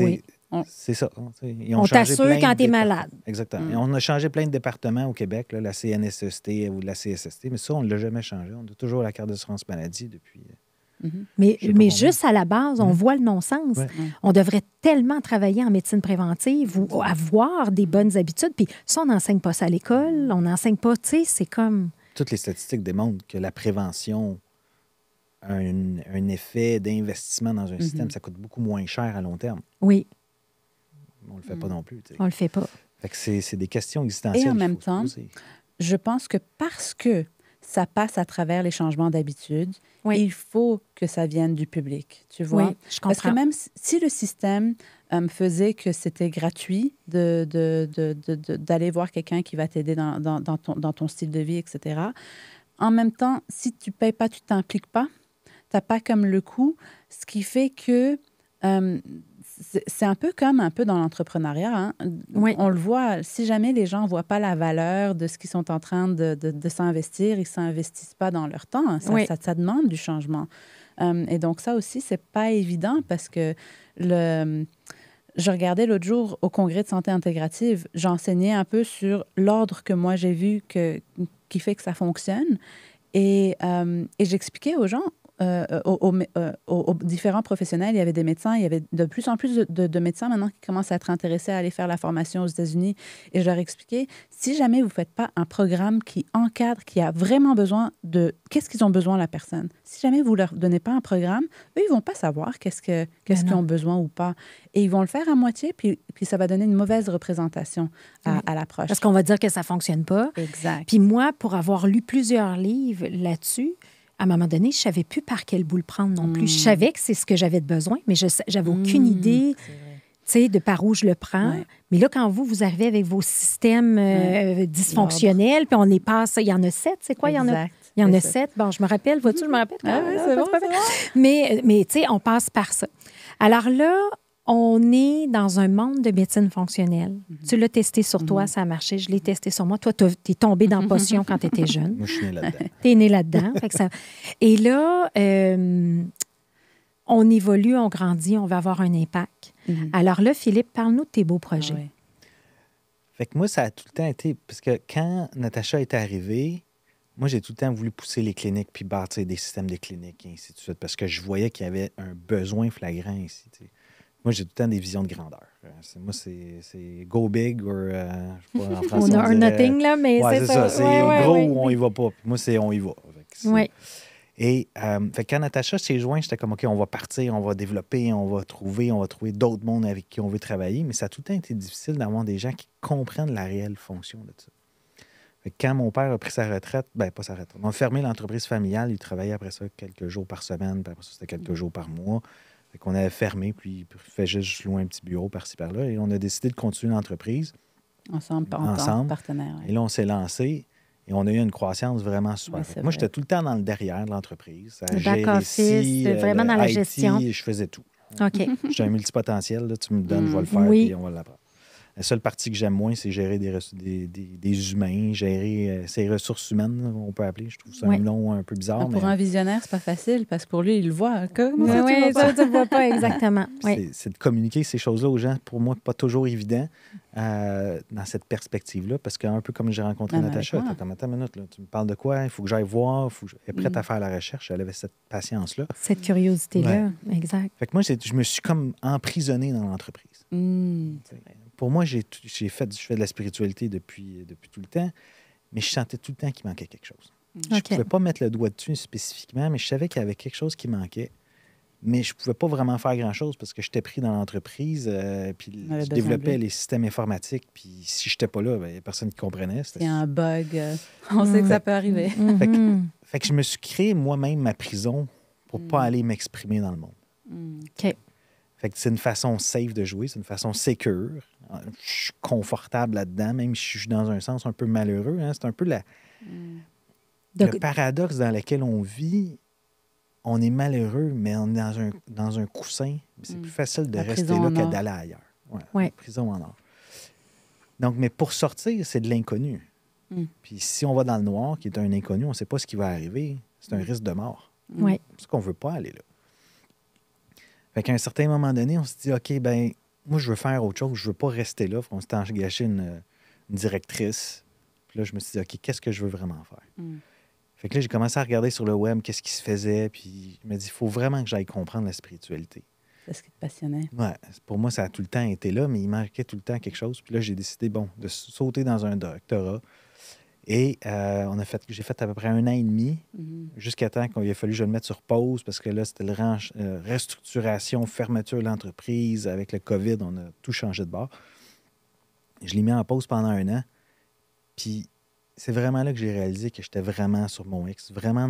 c'est ça. On t'assure quand tu es malade. Exactement. Et on a changé plein de départements au Québec, là, la CNSST ou la CSST, mais ça, on ne l'a jamais changé. On a toujours la carte d'assurance maladie depuis... Mais juste à la base, on voit le non-sens. Ouais. On devrait tellement travailler en médecine préventive ou avoir des bonnes habitudes. Puis ça, on n'enseigne pas ça à l'école. On n'enseigne pas, tu sais, c'est comme... Toutes les statistiques démontrent que la prévention a un effet d'investissement dans un système. Ça coûte beaucoup moins cher à long terme. Oui. On ne le fait pas non plus. Tu sais. On le fait pas. Fait que c'est des questions existentielles. Et en même temps, je pense que parce que ça passe à travers les changements d'habitude, il faut que ça vienne du public, tu vois? Oui, je comprends. Parce que même si le système faisait que c'était gratuit d'aller voir quelqu'un qui va t'aider dans ton style de vie, etc., en même temps, si tu ne payes pas, tu ne t'impliques pas, tu n'as pas comme le coût, ce qui fait que... c'est un peu comme dans l'entrepreneuriat. Hein? Oui. On le voit, si jamais les gens ne voient pas la valeur de ce qu'ils sont en train de s'investir, ils ne s'investissent pas dans leur temps. Ça demande du changement. Et donc, ça aussi, ce n'est pas évident parce que je regardais l'autre jour au congrès de santé intégrative, j'enseignais un peu sur l'ordre que moi j'ai vu qui fait que ça fonctionne. Et j'expliquais aux gens, aux différents professionnels, il y avait des médecins, il y avait de plus en plus de médecins maintenant qui commencent à être intéressés à aller faire la formation aux États-Unis. Et je leur expliquais, si jamais vous ne faites pas un programme qui encadre, qui a vraiment besoin de... Qu'est-ce qu'ils ont besoin, la personne? Si jamais vous ne leur donnez pas un programme, eux, ils ne vont pas savoir qu'est-ce qu'ils ont besoin ou pas. Et ils vont le faire à moitié, puis ça va donner une mauvaise représentation à l'approche. Parce qu'on va dire que ça ne fonctionne pas. Exact. Puis moi, pour avoir lu plusieurs livres là-dessus, à un moment donné, je ne savais plus par quel bout le prendre non plus. Je savais que c'est ce que j'avais de besoin, mais je n'avais aucune idée de par où je le prends. Ouais. Mais là, quand vous arrivez avec vos systèmes dysfonctionnels, puis on les passe, il y en a 7, c'est quoi? Exact. Il y en a 7. Bon, je me rappelle, vois-tu, je me rappelle. C'est bon. Mais tu sais, on passe par ça. Alors là, on est dans un monde de médecine fonctionnelle. Tu l'as testé sur toi, ça a marché. Je l'ai testé sur moi. Toi, tu es tombé dans la potion quand tu étais jeune. Moi, je suis née là-dedans. Tu es née là-dedans. Et là, on évolue, on grandit, on va avoir un impact. Alors là, Philippe, parle-nous de tes beaux projets. Ah ouais. Fait que moi, ça a tout le temps été... Parce que quand Natacha est arrivée, moi, j'ai tout le temps voulu pousser les cliniques puis bâtir des systèmes de cliniques et ainsi de suite parce que je voyais qu'il y avait un besoin flagrant ici, tu sais. Moi, j'ai tout le temps des visions de grandeur. Moi, c'est go big or, je sais pas, en français, on a un nothing, là, mais c'est ça. C'est gros ou on y va pas. Puis moi, c'est on y va. Oui. Et fait, quand Natacha s'est jointe, j'étais comme, OK, on va partir, on va développer, on va trouver d'autres mondes avec qui on veut travailler. Mais ça a tout le temps été difficile d'avoir des gens qui comprennent la réelle fonction de ça. Fait que quand mon père a pris sa retraite, pas sa retraite, on a fermé l'entreprise familiale. Il travaillait après ça quelques jours par semaine, puis après ça, c'était quelques jours par mois. Fait qu'on avait fermé, puis il fait juste louer un petit bureau par-ci, par-là. Et on a décidé de continuer l'entreprise. Ensemble. Partenaire. Ouais. Et là, on s'est lancé et on a eu une croissance vraiment super. Moi, j'étais tout le temps dans le derrière de l'entreprise. Le back-office, vraiment dans la gestion. Je faisais tout. OK. J'étais un multipotentiel. Là, tu me le donnes, je vais le faire, puis on va l'apprendre. La seule partie que j'aime moins, c'est gérer des humains, gérer ces ressources humaines, on peut appeler. Je trouve ça un nom un peu bizarre. Pour un visionnaire, c'est pas facile parce que pour lui, il le voit. Comment ça, tu ne vois pas exactement. C'est de communiquer ces choses-là aux gens, pour moi, pas toujours évident dans cette perspective-là, parce qu'un peu comme j'ai rencontré Natacha, attends une minute, là, tu me parles de quoi? Il faut que j'aille voir, elle est prête à faire la recherche. Elle avait cette patience-là. Cette curiosité-là, exact. Fait que moi, je me suis comme emprisonné dans l'entreprise. Pour moi, je fais de la spiritualité depuis tout le temps, mais je sentais tout le temps qu'il manquait quelque chose. Je ne pouvais pas mettre le doigt dessus spécifiquement, mais je savais qu'il y avait quelque chose qui manquait. Mais je ne pouvais pas vraiment faire grand-chose parce que j'étais pris dans l'entreprise, puis je développais les systèmes informatiques, puis si je n'étais pas là, il n'y a personne qui comprenait. C'est un bug. On sait que ça peut arriver. Fait que je me suis créé moi-même ma prison pour ne pas aller m'exprimer dans le monde. OK. Fait que c'est une façon safe de jouer, c'est une façon sécure. Je suis confortable là-dedans, même si je suis dans un sens un peu malheureux. Hein. C'est un peu le paradoxe dans lequel on vit. On est malheureux, mais on est dans un coussin. C'est plus facile de rester là que d'aller ailleurs. Ouais. Prison en or. Donc, mais pour sortir, c'est de l'inconnu. Puis si on va dans le noir, qui est un inconnu, on ne sait pas ce qui va arriver. C'est un risque de mort. Ouais. C'est pour ça qu'on ne veut pas aller là. Fait qu'à un certain moment donné, on se dit, OK, ben moi, je veux faire autre chose. Je ne veux pas rester là. On s'est engagé une directrice. Puis là, je me suis dit, OK, qu'est-ce que je veux vraiment faire? Fait que là, j'ai commencé à regarder sur le web qu'est-ce qui se faisait. Puis je me dis, il faut vraiment que j'aille comprendre la spiritualité. C'est ce qui te passionnait. Oui. Pour moi, ça a tout le temps été là, mais il manquait tout le temps quelque chose. Puis là, j'ai décidé, de sauter dans un doctorat. Et j'ai fait à peu près 1 an et demi, jusqu'à temps qu'il a fallu que je le mette sur pause, parce que là, c'était restructuration, fermeture de l'entreprise. Avec le COVID, on a tout changé de bord. Je l'ai mis en pause pendant 1 an. Puis c'est vraiment là que j'ai réalisé que j'étais vraiment sur mon X, vraiment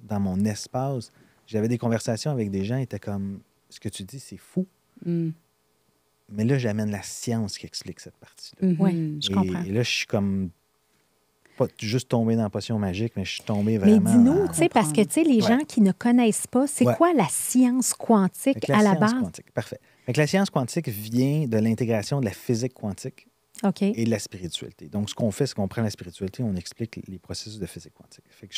dans mon espace. J'avais des conversations avec des gens, ils étaient comme, ce que tu dis, c'est fou. Mais là, j'amène la science qui explique cette partie-là. Oui, je comprends. Et là, je suis comme, pas juste tombé dans la potion magique, mais je suis tombé vraiment... Mais dis-nous, tu sais, parce que, tu sais, les gens qui ne connaissent pas, c'est quoi la science quantique à la base? Quantique, parfait. Fait que la science quantique vient de l'intégration de la physique quantique. Et de la spiritualité. Donc, ce qu'on fait, c'est qu'on prend la spiritualité, on explique les processus de physique quantique. Fait que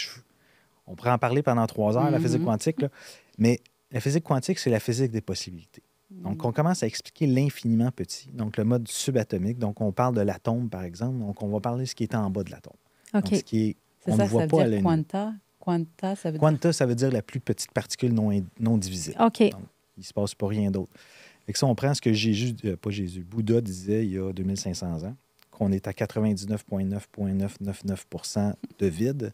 on pourrait en parler pendant 3 heures, la physique quantique, là, mais la physique quantique, c'est la physique des possibilités. Donc, on commence à expliquer l'infiniment petit, donc le mode subatomique. Donc, on parle de l'atome, par exemple. Donc, on va parler de ce qui est en bas de l'atome. Donc, ce qui est, on ne voit pas à l'œil nu. Quanta, ça veut dire... Quanta, ça veut dire la plus petite particule non divisible. OK. Donc, il ne se passe pas rien d'autre. Fait que ça, on prend ce que Bouddha disait il y a 2500 ans, qu'on est à 99,99999 % de vide.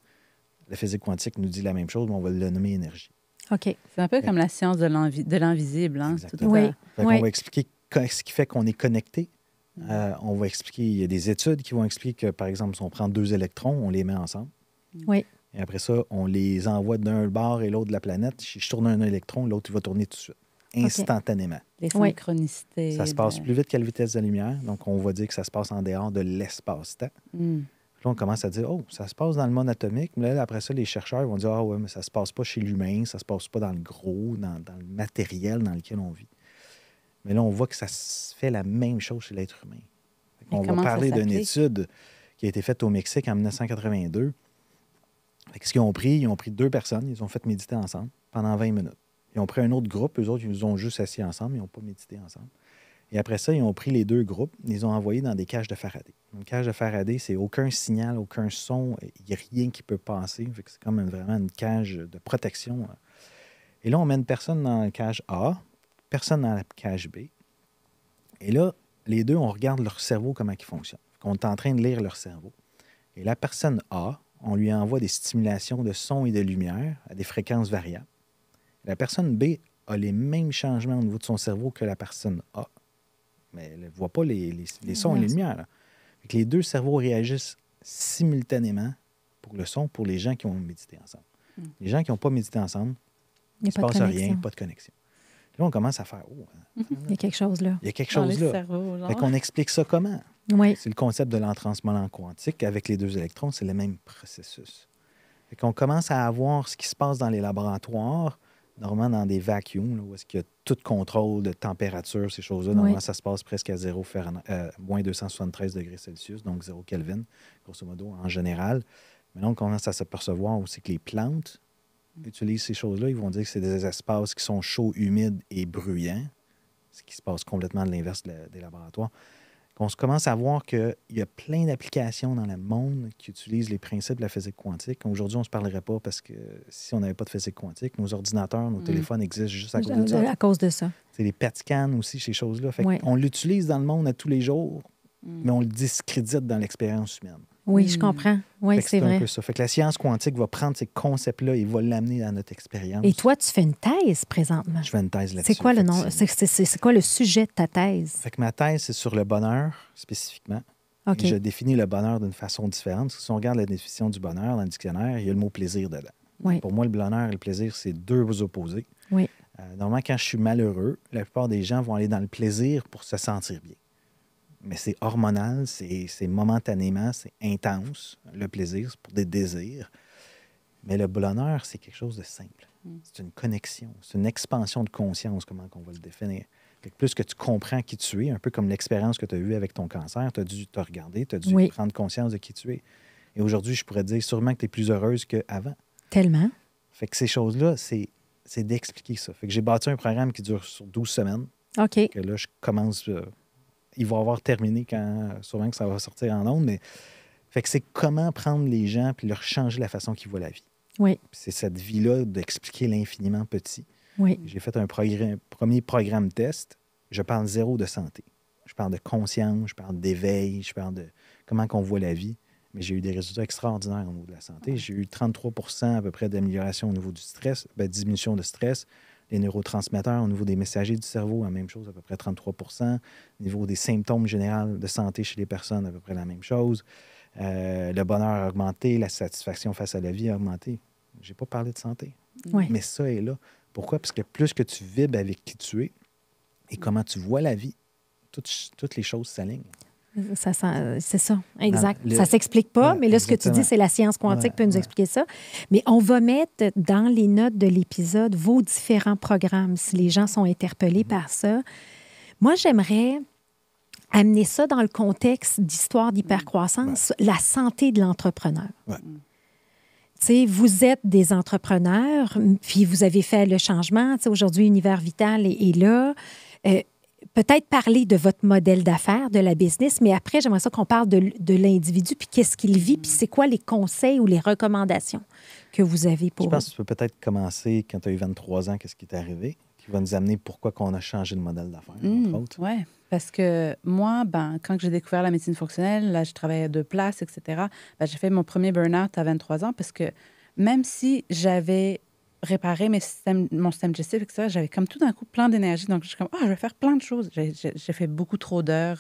La physique quantique nous dit la même chose, mais on va le nommer énergie. OK. C'est un peu comme la science de l'invisible. Hein? Oui. On va expliquer ce qui fait qu'on est connecté. On va expliquer, il y a des études qui vont expliquer que, par exemple, si on prend 2 électrons, on les met ensemble. Oui. Et après ça, on les envoie d'un bord et l'autre de la planète. Si je tourne un électron, l'autre, il va tourner tout de suite. Instantanément. Les synchronicités. Ça se passe plus vite qu'à la vitesse de la lumière. Donc, on va dire que ça se passe en dehors de l'espace-temps. Puis là, on commence à dire, ça se passe dans le monde atomique. Mais là, après ça, les chercheurs vont dire, mais ça se passe pas chez l'humain, ça se passe pas dans le gros, dans le matériel dans lequel on vit. Mais là, on voit que ça se fait la même chose chez l'être humain. On va parler d'une étude qui a été faite au Mexique en 1982. Ce qu'ils ont pris, ils ont pris 2 personnes, ils ont fait méditer ensemble pendant 20 minutes. Ils ont pris un autre groupe, eux autres, ils ont juste assis ensemble, ils n'ont pas médité ensemble. Et après ça, ils ont pris les 2 groupes, ils les ont envoyés dans des cages de Faraday. Une cage de Faraday, c'est aucun signal, aucun son, il n'y a rien qui peut passer. C'est comme vraiment une cage de protection. Et là, on met une personne dans la cage A, personne dans la cage B. Et là, les 2, on regarde leur cerveau, comment il fonctionne. On est en train de lire leur cerveau. Et la personne A, on lui envoie des stimulations de son et de lumière à des fréquences variables. La personne B a les mêmes changements au niveau de son cerveau que la personne A, mais elle ne voit pas les sons et les lumières. Là. Fait que les 2 cerveaux réagissent simultanément pour le son, pour les gens qui ont médité ensemble. Les gens qui n'ont pas médité ensemble, il ne se passe rien, pas de connexion. Là, on commence à faire, il y a quelque chose là. Il y a quelque chose là. Fait qu'on explique ça comment? Oui. C'est le concept de l'entrancement quantique. Avec les 2 électrons, c'est le même processus. Fait qu'on commence à avoir ce qui se passe dans les laboratoires, normalement dans des vacuums, là, où est-ce qu'il y a tout contrôle de température, ces choses-là. Normalement, ça se passe presque à moins 273 degrés Celsius, donc 0 Kelvin, grosso modo, en général. Mais là, on commence à s'apercevoir aussi que les plantes utilisent ces choses-là. Ils vont dire que c'est des espaces qui sont chauds, humides et bruyants, ce qui se passe complètement de l'inverse des laboratoires. On se commence à voir qu'il y a plein d'applications dans le monde qui utilisent les principes de la physique quantique. Aujourd'hui, on ne se parlerait pas parce que si on n'avait pas de physique quantique, nos ordinateurs, nos téléphones existent juste à cause de ça. À cause de ça. C'est les PET scans aussi, ces choses-là. On l'utilise dans le monde à tous les jours, mais on le discrédite dans l'expérience humaine. Oui, je comprends. Oui, Fait que c'est un vrai. peu ça. Fait que la science quantique va prendre ces concepts-là et va l'amener dans notre expérience. Et toi, tu fais une thèse présentement. Je fais une thèse là-dessus. C'est quoi le nom? effectivement. C'est quoi le sujet de ta thèse? Fait que ma thèse, c'est sur le bonheur, spécifiquement. OK. Et je définis le bonheur d'une façon différente. Parce que si on regarde la définition du bonheur dans le dictionnaire, il y a le mot plaisir dedans. Oui. Pour moi, le bonheur et le plaisir, c'est deux opposés. Oui. Normalement, quand je suis malheureux, la plupart des gens vont aller dans le plaisir pour se sentir bien. Mais c'est hormonal, c'est momentanément, c'est intense. Le plaisir, c'est pour des désirs. Mais le bonheur, c'est quelque chose de simple. C'est une connexion, c'est une expansion de conscience, comment on va le définir. Fait que plus que tu comprends qui tu es, un peu comme l'expérience que tu as eue avec ton cancer, tu as dû te regarder, tu as dû prendre conscience de qui tu es. Et aujourd'hui, je pourrais dire sûrement que tu es plus heureuse qu'avant. Tellement. Fait que ces choses-là, c'est d'expliquer ça. Fait que j'ai bâti un programme qui dure sur 12 semaines. OK. Que là, je commence... il va avoir terminé sûrement que ça va sortir en ondes, mais... Fait que c'est comment prendre les gens puis leur changer la façon qu'ils voient la vie. Oui. Puis c'est cette vie-là d'expliquer l'infiniment petit. Oui. J'ai fait un premier programme test. Je parle zéro de santé. Je parle de conscience, je parle d'éveil, je parle de comment on voit la vie. Mais j'ai eu des résultats extraordinaires au niveau de la santé. J'ai eu 33 à peu près d'amélioration au niveau du stress, diminution de stress. Les neurotransmetteurs au niveau des messagers du cerveau, la même chose, à peu près 33 Au niveau des symptômes généraux de santé chez les personnes, à peu près la même chose. Le bonheur a augmenté, la satisfaction face à la vie a augmenté. Je n'ai pas parlé de santé. Oui. Mais ça est là. Pourquoi? Parce que plus que tu vibres avec qui tu es et comment tu vois la vie, toutes les choses s'alignent. C'est ça, exact. Non, ça ne s'explique pas, ouais, mais là, ce que tu dis, c'est la science quantique peut nous expliquer ça. Mais on va mettre dans les notes de l'épisode vos différents programmes, si les gens sont interpellés par ça. Moi, j'aimerais amener ça dans le contexte d'histoire d'hypercroissance, la santé de l'entrepreneur. Ouais. Tu sais, vous êtes des entrepreneurs, puis vous avez fait le changement. Tu sais, aujourd'hui, Univers Vital est là. Peut-être parler de votre modèle d'affaires, de la business, mais après, j'aimerais ça qu'on parle de l'individu, puis qu'est-ce qu'il vit, puis c'est quoi les conseils ou les recommandations que vous avez pour... Je pense que tu peux peut-être commencer quand tu as eu 23 ans, qu'est-ce qui t'est arrivé, qui va nous amener pourquoi on a changé le modèle d'affaires, entre autres. Oui, parce que moi, quand j'ai découvert la médecine fonctionnelle, là, je travaillais de place, etc., j'ai fait mon premier burn-out à 23 ans parce que même si j'avais réparer mon système digestif, etc., j'avais comme tout d'un coup plein d'énergie. Donc, je suis comme, je vais faire plein de choses. J'ai fait beaucoup trop d'heures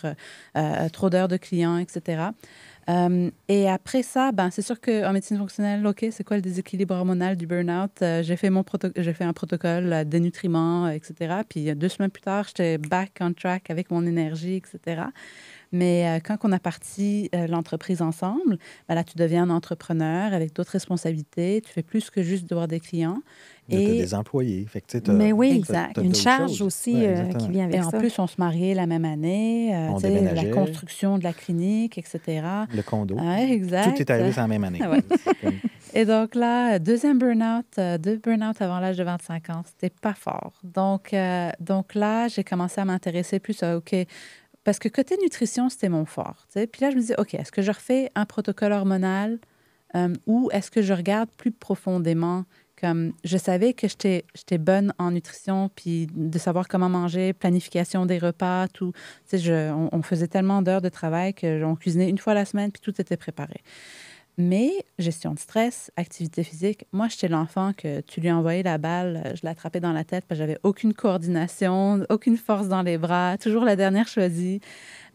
de clients, etc. Et après ça, c'est sûr qu'en médecine fonctionnelle, OK, c'est quoi le déséquilibre hormonal du burn-out? J'ai fait un protocole de nutriments, etc. Puis 2 semaines plus tard, j'étais back on track avec mon énergie, etc. Mais quand on a parti l'entreprise ensemble, là, tu deviens un entrepreneur avec d'autres responsabilités. Tu fais plus que juste de voir des clients. Tu as des employés. Fait que, mais oui, exact. Une charge aussi qui vient avec ça. Et en plus, on se mariait la même année. La construction de la clinique, etc. Le condo. Exact. Tout est arrivé dans la même année. Et donc là, deux burn-out avant l'âge de 25 ans, c'était pas fort. Donc là, j'ai commencé à m'intéresser plus à, OK, parce que côté nutrition, c'était mon fort. Puis là, je me disais, OK, est-ce que je refais un protocole hormonal ou est-ce que je regarde plus profondément? Comme je savais que j'étais bonne en nutrition, puis de savoir comment manger, planification des repas, tout. On faisait tellement d'heures de travail qu'on cuisinait une fois la semaine, puis tout était préparé. Mais gestion de stress, activité physique, moi, j'étais l'enfant que tu lui envoyais la balle, je l'attrapais dans la tête parce que j'avais aucune coordination, aucune force dans les bras, toujours la dernière choisie.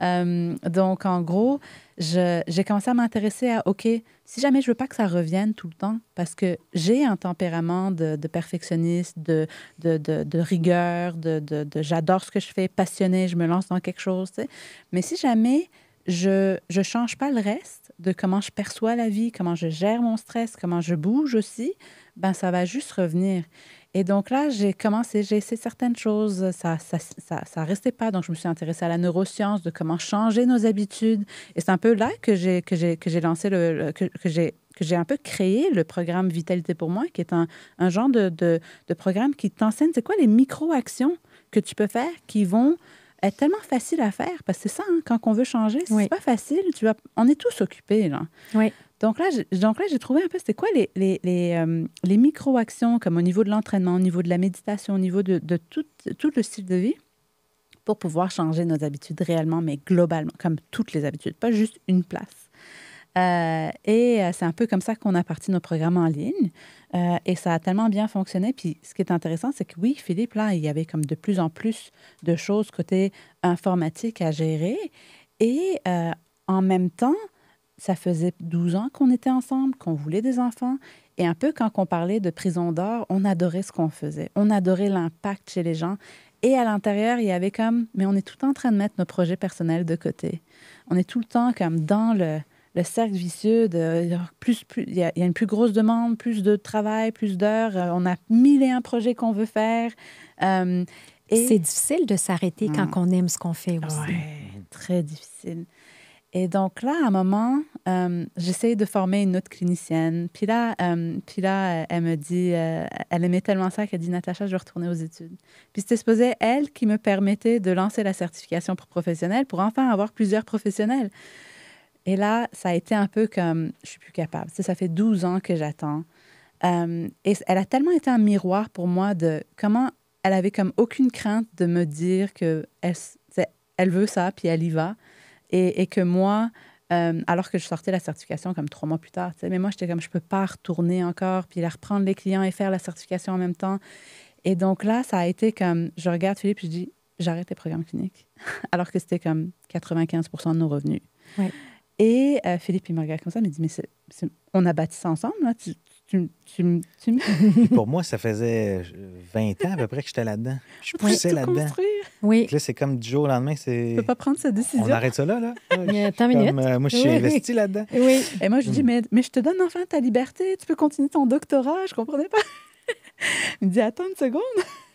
Donc, en gros, j'ai commencé à m'intéresser à, OK, si jamais je veux pas que ça revienne tout le temps, parce que j'ai un tempérament de perfectionniste, de rigueur, j'adore ce que je fais, passionné, je me lance dans quelque chose, tu sais. Mais si jamais je change pas le reste de comment je perçois la vie, comment je gère mon stress, comment je bouge aussi, ça va juste revenir. Et donc là, j'ai essayé certaines choses, ça restait pas. Donc, je me suis intéressée à la neuroscience, de comment changer nos habitudes. Et c'est un peu là que j'ai lancé que j'ai un peu créé le programme Vitalité pour moi, qui est un genre de programme qui t'enseigne c'est quoi les micro-actions que tu peux faire qui vont être tellement facile à faire, parce que c'est ça, quand on veut changer, c'est pas facile. On est tous occupés, là. Oui. Donc là, j'ai trouvé un peu, c'était quoi les micro-actions, comme au niveau de l'entraînement, au niveau de la méditation, au niveau de tout le style de vie, pour pouvoir changer nos habitudes réellement, mais globalement, comme toutes les habitudes, pas juste une place. C'est un peu comme ça qu'on a parti nos programmes en ligne. Et ça a tellement bien fonctionné. Puis ce qui est intéressant, c'est que oui, Philippe, là, il y avait comme de plus en plus de choses côté informatique à gérer. Et en même temps, ça faisait 12 ans qu'on était ensemble, qu'on voulait des enfants. Et un peu quand on parlait de Prison d'or, on adorait ce qu'on faisait. On adorait l'impact chez les gens. Et à l'intérieur, il y avait comme... Mais on est tout le temps en train de mettre nos projets personnels de côté. On est tout le temps comme dans le cercle vicieux de... il y a une plus grosse demande, plus de travail, plus d'heures. On a 1001 projets qu'on veut faire. C'est difficile de s'arrêter quand on aime ce qu'on fait aussi. Oui, très difficile. Et donc là, à un moment, j'essaie de former une autre clinicienne. Puis là, elle me dit, elle aimait tellement ça qu'elle dit, Natacha, je vais retourner aux études. Puis c'était supposé, elle, qui me permettait de lancer la certification pour professionnels pour enfin avoir plusieurs professionnels. Et là, ça a été un peu comme, je suis plus capable. Ça fait 12 ans que j'attends. Et elle a tellement été un miroir pour moi de comment elle avait comme aucune crainte de me dire qu'elle veut ça, puis elle y va. Et que moi, alors que je sortais la certification comme 3 mois plus tard, mais moi, j'étais comme, je ne peux pas retourner encore, puis reprendre les clients et faire la certification en même temps. Et donc là, ça a été comme, je regarde Philippe, je dis, j'arrête les programmes cliniques, alors que c'était comme 95% de nos revenus. Ouais. Et Philippe, il me regarde comme ça, il me dit, mais on a bâti ça ensemble, là, Pour moi, ça faisait 20 ans à peu près que j'étais là-dedans. Je poussais là-dedans. Oui. Là, c'est comme du jour au lendemain, c'est... Tu peux pas prendre cette décision. On arrête ça là? Attends une minute. Moi, je suis investi là-dedans. Oui. Et moi, je dis, mais je te donne enfin ta liberté. Tu peux continuer ton doctorat. Je comprenais pas. Il me dit, attends une seconde.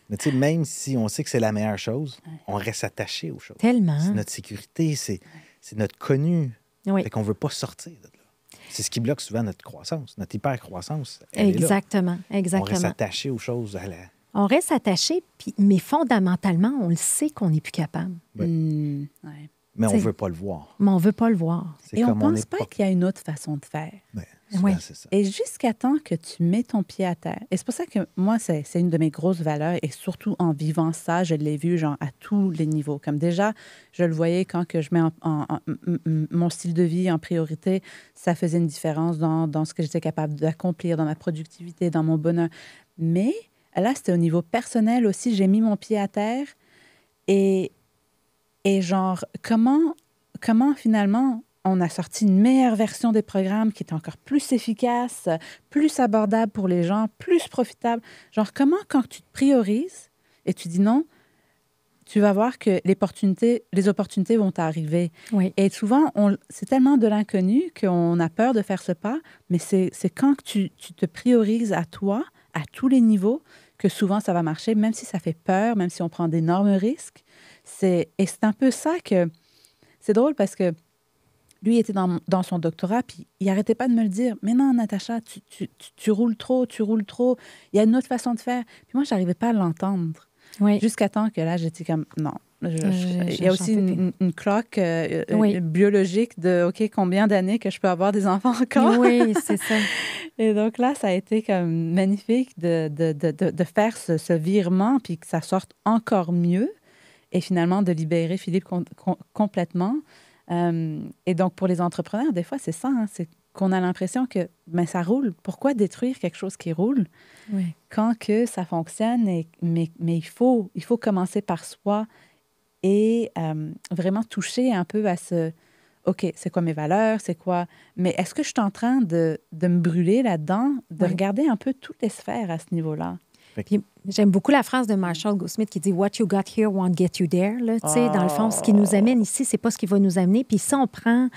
Mais tu sais, même si on sait que c'est la meilleure chose, on reste attaché aux choses. Tellement. C'est notre sécurité, c'est notre connu. Oui. Fait qu'on veut pas sortir de là. C'est ce qui bloque souvent notre croissance, notre hyper-croissance. Exactement. On reste attaché aux choses. On reste attaché, mais fondamentalement, on le sait qu'on n'est plus capable. Oui. Mais on ne veut pas le voir. Mais on ne veut pas le voir. Et on ne pense pas qu'il y a une autre façon de faire. Souvent, c'est ça. Et jusqu'à temps que tu mets ton pied à terre. Et c'est pour ça que moi, c'est une de mes grosses valeurs. Et surtout en vivant ça, je l'ai vu genre à tous les niveaux. Comme déjà, je le voyais quand que je mets mon style de vie en priorité, ça faisait une différence dans ce que j'étais capable d'accomplir, dans ma productivité, dans mon bonheur. Mais là, c'était au niveau personnel aussi. J'ai mis mon pied à terre. Et genre, comment finalement on a sorti une meilleure version des programmes qui est encore plus efficace, plus abordable pour les gens, plus profitable. Genre, comment quand tu te priorises et tu dis non, tu vas voir que les opportunités vont t'arriver. Oui. Et souvent, c'est tellement de l'inconnu qu'on a peur de faire ce pas, mais c'est quand tu te priorises à toi, à tous les niveaux, que souvent ça va marcher, même si ça fait peur, même si on prend d'énormes risques. Et c'est un peu ça que... C'est drôle parce que lui était dans son doctorat, puis il n'arrêtait pas de me le dire. « Mais non, Natacha, tu roules trop, tu roules trop. Il y a une autre façon de faire. » Puis moi, je n'arrivais pas à l'entendre. Oui. Jusqu'à temps que là, j'étais comme « Non. » Il y a aussi une cloque biologique de « OK, combien d'années que je peux avoir des enfants encore? » Oui, c'est ça. Et donc là, ça a été comme magnifique de faire ce virement, puis que ça sorte encore mieux. Et finalement, de libérer Philippe complètement. Et donc, pour les entrepreneurs, des fois, c'est ça. Hein, c'est qu'on a l'impression que ça roule. Pourquoi détruire quelque chose qui roule quand que ça fonctionne? Mais il faut commencer par soi et vraiment toucher un peu à ce... OK, c'est quoi mes valeurs? C'est quoi... Mais est-ce que je suis en train de me brûler là-dedans? De regarder un peu toutes les sphères à ce niveau-là. Puis, j'aime beaucoup la phrase de Marshall Goldsmith qui dit « What you got here won't get you there ». Dans le fond, ce qui nous amène ici, c'est pas ce qui va nous amener. Puis si on prend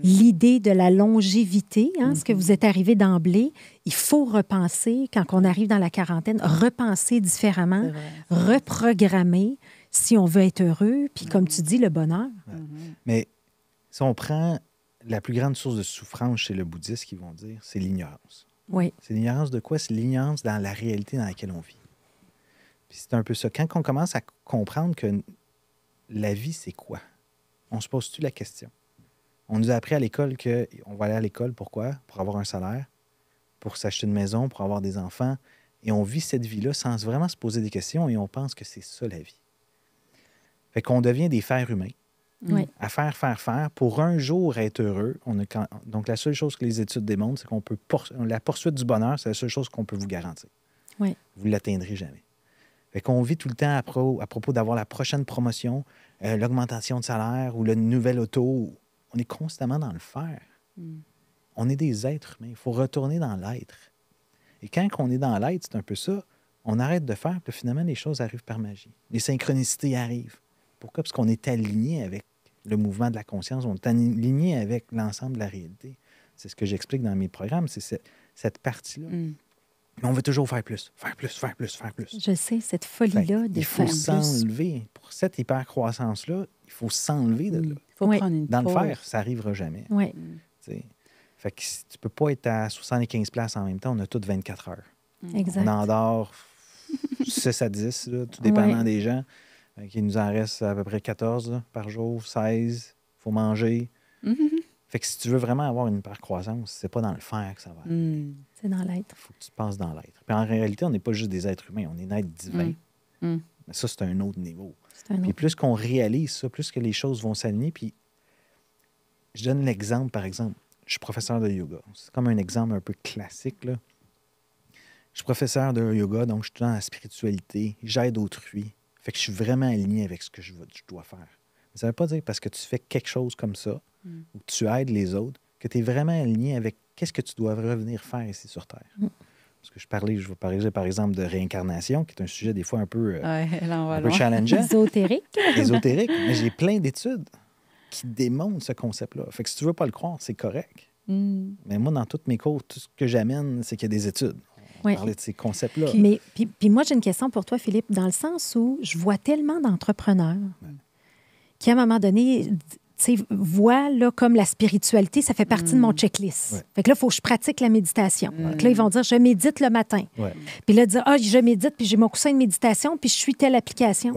l'idée de la longévité, ce que vous êtes arrivé d'emblée, il faut repenser, quand on arrive dans la quarantaine, repenser différemment, reprogrammer si on veut être heureux. Puis comme tu dis, le bonheur. Mais si on prend la plus grande source de souffrance chez le bouddhiste, qu'ils vont dire, c'est l'ignorance. Oui. C'est l'ignorance de quoi? C'est l'ignorance dans la réalité dans laquelle on vit. Puis c'est un peu ça. Quand on commence à comprendre que la vie, c'est quoi? On se pose-tu la question? On nous a appris à l'école qu'on va aller à l'école, pourquoi? Pour avoir un salaire, pour s'acheter une maison, pour avoir des enfants. Et on vit cette vie-là sans vraiment se poser des questions et on pense que c'est ça la vie. Fait qu'on devient des fers humains. Oui. À faire, pour un jour être heureux. Donc, la seule chose que les études démontrent, c'est qu'on peut la poursuite du bonheur, c'est la seule chose qu'on peut vous garantir. Oui. Vous ne l'atteindrez jamais. Fait qu'on vit tout le temps à propos d'avoir la prochaine promotion, l'augmentation de salaire ou le nouvel auto. On est constamment dans le faire. On est des êtres humains. Il faut retourner dans l'être. Et quand on est dans l'être, c'est un peu ça, on arrête de faire, puis finalement, les choses arrivent par magie. Les synchronicités arrivent. Pourquoi? Parce qu'on est aligné avec le mouvement de la conscience, on est aligné avec l'ensemble de la réalité. C'est ce que j'explique dans mes programmes, c'est cette partie-là. Mais on veut toujours faire plus, faire plus, faire plus, faire plus. Je sais, cette folie-là de faire plus. Il faut s'enlever. Pour cette hyper-croissance-là, il faut s'enlever de là. Il faut prendre une Dans pause. le faire, ça n'arrivera jamais. Oui. Fait que si tu peux pas être à 75 places en même temps, on a toutes 24 heures. Exact. On endort 6 à 10, là, tout dépendant des gens. Il nous en reste à peu près 14 là, par jour, 16. Il faut manger. Fait que si tu veux vraiment avoir une hyper-croissance, c'est pas dans le faire que ça va. C'est dans l'être. Il faut que tu passes dans l'être. Puis en réalité, on n'est pas juste des êtres humains, on est des êtres divins. Mais ça, c'est un autre niveau. Puis plus qu'on réalise ça, plus que les choses vont s'aligner. Puis je donne l'exemple, par exemple. Je suis professeur de yoga. C'est comme un exemple un peu classique, là. Je suis professeur de yoga, donc je suis dans la spiritualité. J'aide autrui. Fait que je suis vraiment aligné avec ce que je dois faire. Mais ça ne veut pas dire parce que tu fais quelque chose comme ça, ou que tu aides les autres, que tu es vraiment aligné avec qu'est-ce que tu dois revenir faire ici sur Terre. Parce que je vais parler, par exemple, de réincarnation, qui est un sujet des fois un peu challengeant. Ésotérique. Mais j'ai plein d'études qui démontrent ce concept-là. Fait que si tu ne veux pas le croire, c'est correct. Mais moi, dans tous mes cours, tout ce que j'amène, c'est qu'il y a des études. On parlait de ces concepts-là. Puis moi, j'ai une question pour toi, Philippe, dans le sens où je vois tellement d'entrepreneurs qui, à un moment donné, voient là, comme la spiritualité, ça fait partie de mon checklist. Fait que là, il faut que je pratique la méditation. Donc là, ils vont dire, je médite le matin. Puis là, dire, je médite, puis j'ai mon coussin de méditation, puis je suis telle application.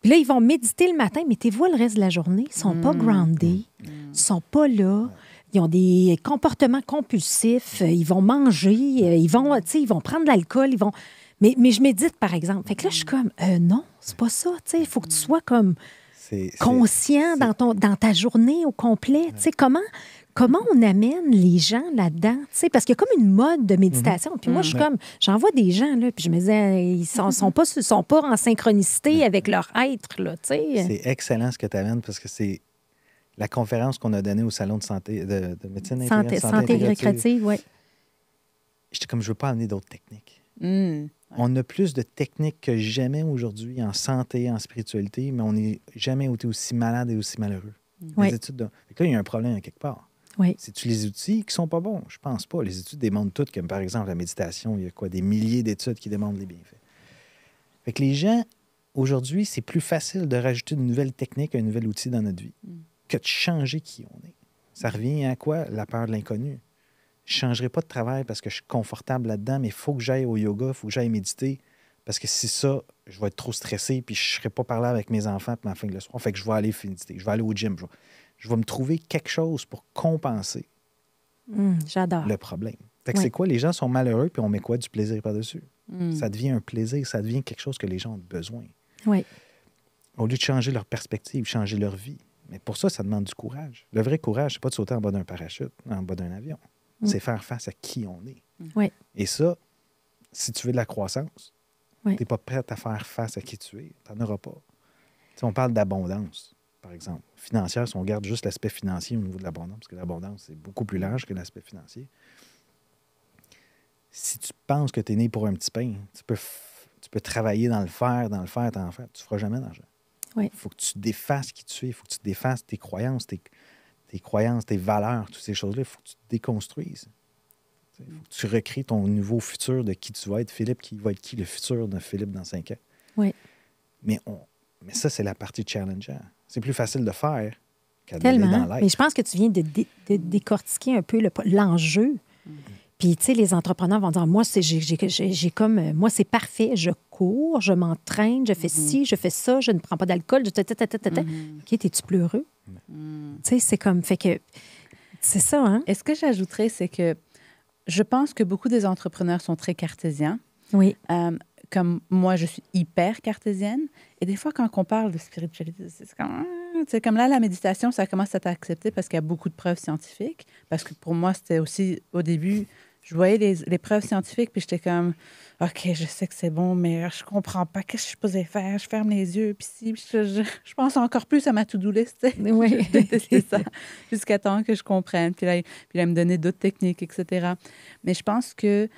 Puis là, ils vont méditer le matin, mais tu vois le reste de la journée, ils ne sont pas groundés, ils ne sont pas là. Ils ont des comportements compulsifs, ils vont manger, ils vont prendre de l'alcool, Mais je médite, par exemple. Fait que là, je suis comme, non, c'est pas ça. Il faut que tu sois comme conscient dans ta journée au complet. Comment on amène les gens là-dedans? Parce qu'il y a comme une mode de méditation. Puis moi, je suis comme, j'en vois des gens, là, puis je me disais, ils sont pas en synchronicité avec leur être. Là, c'est excellent ce que tu amènes parce que c'est la conférence qu'on a donnée au salon de santé, de médecine intégrative. Santé intégrative, oui. J'étais comme, je veux pas amener d'autres techniques. On a plus de techniques que jamais aujourd'hui en santé, en spiritualité, mais on n'a jamais été aussi malade et aussi malheureux. Les études Fait que là, il y a un problème quelque part. C'est-tu les outils qui sont pas bons? Je pense pas. Les études démontrent toutes, comme par exemple la méditation, il y a des milliers d'études qui démontrent les bienfaits. Fait que les gens, aujourd'hui, c'est plus facile de rajouter une nouvelle technique, un nouvel outil dans notre vie que de changer qui on est. Ça revient à quoi? La peur de l'inconnu. Je ne changerai pas de travail parce que je suis confortable là-dedans, mais il faut que j'aille au yoga, il faut que j'aille méditer, parce que si ça, je vais être trop stressé, puis je ne serai pas parler avec mes enfants puis ma fin de le soir. Fait que je vais aller méditer, je vais aller au gym. Je vais me trouver quelque chose pour compenser le problème. Fait que c'est quoi? Les gens sont malheureux, puis on met quoi? Du plaisir par-dessus. Ça devient un plaisir, ça devient quelque chose que les gens ont besoin. Au lieu de changer leur perspective, changer leur vie. Mais pour ça, ça demande du courage. Le vrai courage, c'est pas de sauter en bas d'un parachute, en bas d'un avion. C'est faire face à qui on est. Et ça, si tu veux de la croissance, tu n'es pas prête à faire face à qui tu es. Tu n'en auras pas. T'sais, on parle d'abondance, par exemple. Financière, si on regarde juste l'aspect financier au niveau de l'abondance, parce que l'abondance, c'est beaucoup plus large que l'aspect financier. Si tu penses que tu es né pour un petit pain, tu peux travailler dans le faire, tu ne feras jamais d'argent. Il faut que tu défasses qui tu es, il faut que tu défasses tes croyances, tes valeurs, toutes ces choses-là. Il faut que tu te déconstruises. Il faut que tu recrées ton nouveau futur de qui tu vas être. Philippe, qui va être qui le futur de Philippe dans 5 ans? Mais ça, c'est la partie challengeante. C'est plus facile de faire qu'à d'aller dans l'être. Mais je pense que tu viens de décortiquer un peu l'enjeu. Puis, tu sais, les entrepreneurs vont dire, moi, c'est parfait, je cours, je m'entraîne, je fais ci, je fais ça, je ne prends pas d'alcool, OK, t'es-tu plus heureux? Tu sais, c'est comme, fait que, c'est ça, hein? Et ce que j'ajouterais, c'est que je pense que beaucoup des entrepreneurs sont très cartésiens. Comme moi, je suis hyper cartésienne. Et des fois, quand on parle de spiritualité, c'est comme, Tu sais, comme là, la méditation, ça commence à t'accepter parce qu'il y a beaucoup de preuves scientifiques. Parce que pour moi, c'était aussi, au début, je voyais les preuves scientifiques, puis j'étais comme, OK, je sais que c'est bon, mais je comprends pas. Qu'est-ce que je suis supposée faire? Je ferme les yeux, puis si, je pense encore plus à ma to-do list. Tu sais. Oui. Je détestais ça jusqu'à temps que je comprenne. Puis là, il me donnait d'autres techniques, etc. Mais je pense que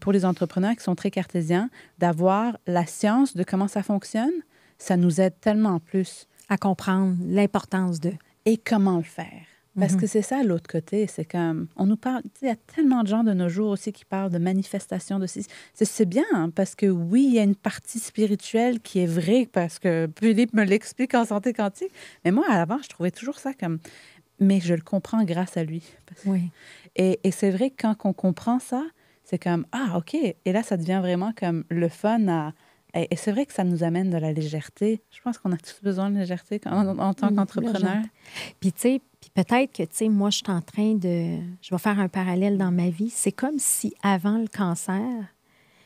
pour les entrepreneurs qui sont très cartésiens, d'avoir la science de comment ça fonctionne, ça nous aide tellement plus. À comprendre l'importance de... Et comment le faire. Parce que c'est ça, l'autre côté. C'est comme, on nous parle, tu sais, il y a tellement de gens de nos jours aussi qui parlent de manifestation de... C'est bien, hein, parce que oui, il y a une partie spirituelle qui est vraie, parce que Philippe me l'explique en santé quantique. Mais moi, à l'avant, je trouvais toujours ça comme... Mais je le comprends grâce à lui. Oui. Et c'est vrai que quand on comprend ça, c'est comme, ah, OK. Et là, ça devient vraiment comme le fun à... Et c'est vrai que ça nous amène de la légèreté. Je pense qu'on a tous besoin de légèreté en tant qu'entrepreneur. Puis, tu sais, peut-être que, tu sais, moi, je suis en train de... Je vais faire un parallèle dans ma vie. C'est comme si, avant le cancer,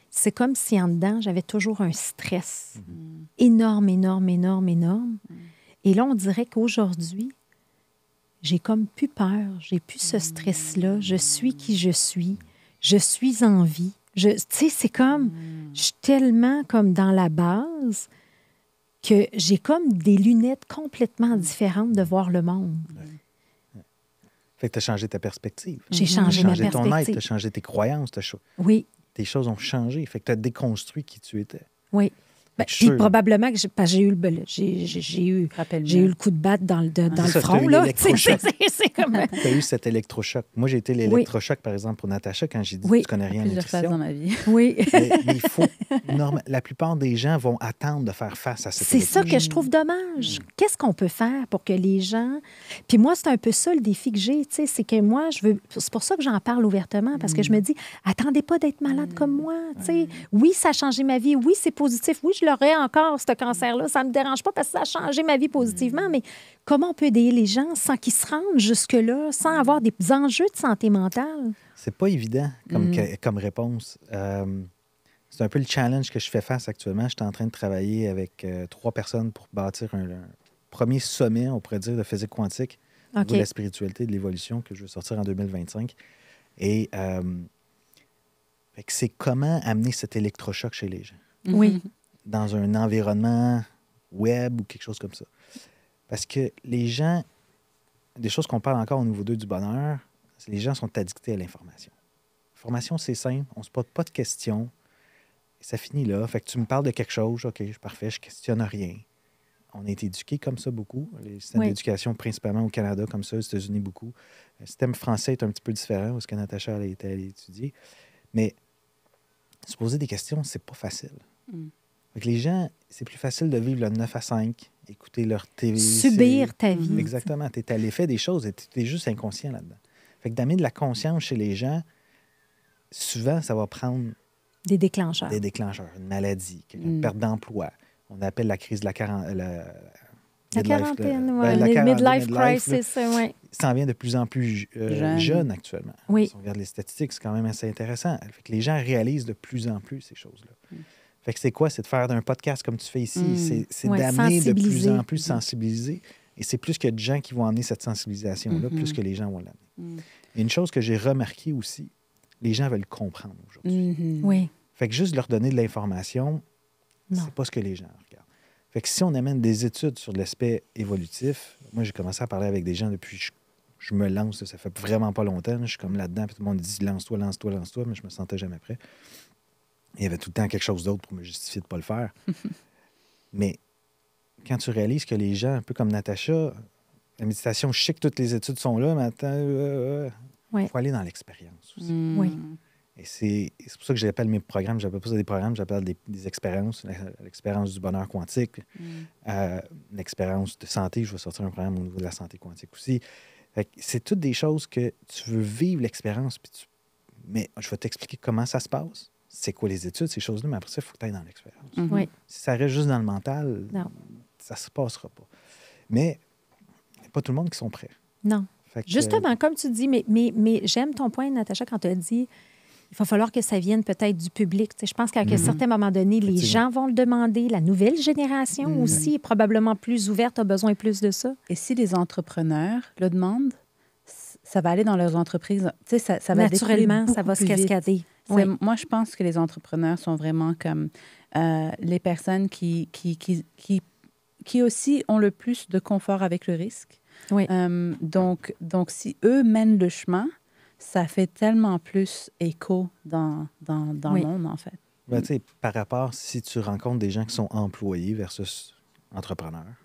c'est comme si, en dedans, j'avais toujours un stress énorme. Et là, on dirait qu'aujourd'hui, j'ai comme plus peur. J'ai plus ce stress-là. Je suis qui je suis. Je suis en vie. Tu sais, c'est comme... Je suis tellement comme dans la base que j'ai comme des lunettes complètement différentes de voir le monde. Ouais. Fait que tu as changé ta perspective. J'ai changé ma perspective. Ton être, tu as changé tes croyances. Oui. Tes choses ont changé. Fait que tu as déconstruit qui tu étais. Oui. Puis probablement que j'ai eu le coup de batte dans le front. Là. C'est comme... Tu as eu cet électrochoc. Moi, j'ai été l'électrochoc, par exemple, pour Natacha, quand j'ai dit tu connais rien à la nutrition. Dans ma vie. Oui. mais il faut... La plupart des gens vont attendre de faire face à cet électrochoc. C'est ça que je trouve dommage. Qu'est-ce qu'on peut faire pour que les gens... Puis moi, c'est un peu ça le défi que j'ai. C'est que moi, c'est pour ça que j'en parle ouvertement, parce que je me dis, attendez pas d'être malade comme moi. Oui, ça a changé ma vie. Oui, c'est positif. Oui, je l'aurais encore, ce cancer-là. Ça ne me dérange pas parce que ça a changé ma vie positivement, mais comment on peut aider les gens sans qu'ils se rendent jusque-là, sans avoir des enjeux de santé mentale? C'est pas évident comme réponse. C'est un peu le challenge que je fais face actuellement. Je suis en train de travailler avec 3 personnes pour bâtir un premier sommet, on pourrait dire, de physique quantique, au niveau de la spiritualité et de l'évolution que je veux sortir en 2025. Et c'est comment amener cet électrochoc chez les gens. Oui. Dans un environnement web ou quelque chose comme ça. Parce que les gens, des choses qu'on parle encore au niveau 2 du bonheur, c'est les gens sont addictés à l'information. L'information, c'est simple, on ne se pose pas de questions, et ça finit là. Fait que tu me parles de quelque chose, OK, parfait, je ne questionne rien. On a été éduqués comme ça beaucoup. Les systèmes d'éducation, principalement au Canada, comme ça, aux États-Unis, beaucoup. Le système français est un petit peu différent, parce que Natacha a été allée étudier. Mais se poser des questions, c'est pas facile. Fait que les gens, c'est plus facile de vivre le 9 à 5, écouter leur TV. Subir ta vie. Exactement. Tu es à l'effet des choses et tu es juste inconscient là-dedans. Fait que d'amener de la conscience chez les gens, souvent, ça va prendre... Des déclencheurs. Des déclencheurs. Une maladie, une perte d'emploi. On appelle la crise de la quarantaine. La quarantaine, oui. Le midlife crisis, oui. Ça en vient de plus en plus jeune actuellement. Oui. Si on regarde les statistiques, c'est quand même assez intéressant. Fait que les gens réalisent de plus en plus ces choses-là. Fait que c'est quoi? C'est de faire d'un podcast comme tu fais ici. C'est d'amener de plus en plus, sensibiliser. Et c'est plus qu'il y a de gens qui vont amener cette sensibilisation-là, plus que les gens vont l'amener. Et une chose que j'ai remarqué aussi, les gens veulent comprendre aujourd'hui. Oui. Fait que juste leur donner de l'information, c'est pas ce que les gens regardent. Fait que si on amène des études sur l'aspect évolutif, moi, j'ai commencé à parler avec des gens depuis que je me lance. Ça fait vraiment pas longtemps. Je suis comme là-dedans, puis tout le monde dit « lance-toi, lance-toi, lance-toi », mais je me sentais jamais prêt. Il y avait tout le temps quelque chose d'autre pour me justifier de ne pas le faire. Mais quand tu réalises que les gens, un peu comme Natacha, la méditation, je sais que toutes les études sont là, mais attends, il faut aller dans l'expérience aussi. Oui. Et c'est pour ça que j'appelle mes programmes, j'appelle pas ça des programmes, j'appelle des expériences. L'expérience du bonheur quantique, l'expérience de santé. Je vais sortir un programme au niveau de la santé quantique aussi. C'est toutes des choses que tu veux vivre l'expérience, mais je vais t'expliquer comment ça se passe. C'est quoi les études, ces choses-là, mais après ça, il faut que tu ailles dans l'expérience. Oui. Si ça reste juste dans le mental, ça ne se passera pas. Mais il n'y a pas tout le monde qui sont prêts. Non. Justement, comme tu dis, mais j'aime ton point, Natacha, quand tu as dit il va falloir que ça vienne peut-être du public. Je pense qu'à un certain moment donné, les gens vont le demander. La nouvelle génération aussi est probablement plus ouverte, a besoin plus de ça. Et si les entrepreneurs le demandent, ça va aller dans leurs entreprises. Ça va naturellement, ça va se cascader. Oui. Moi, je pense que les entrepreneurs sont vraiment comme les personnes qui aussi ont le plus de confort avec le risque. Oui. Donc, si eux mènent le chemin, ça fait tellement plus écho dans le monde, en fait. Ben, par rapport, si tu rencontres des gens qui sont employés versus entrepreneurs,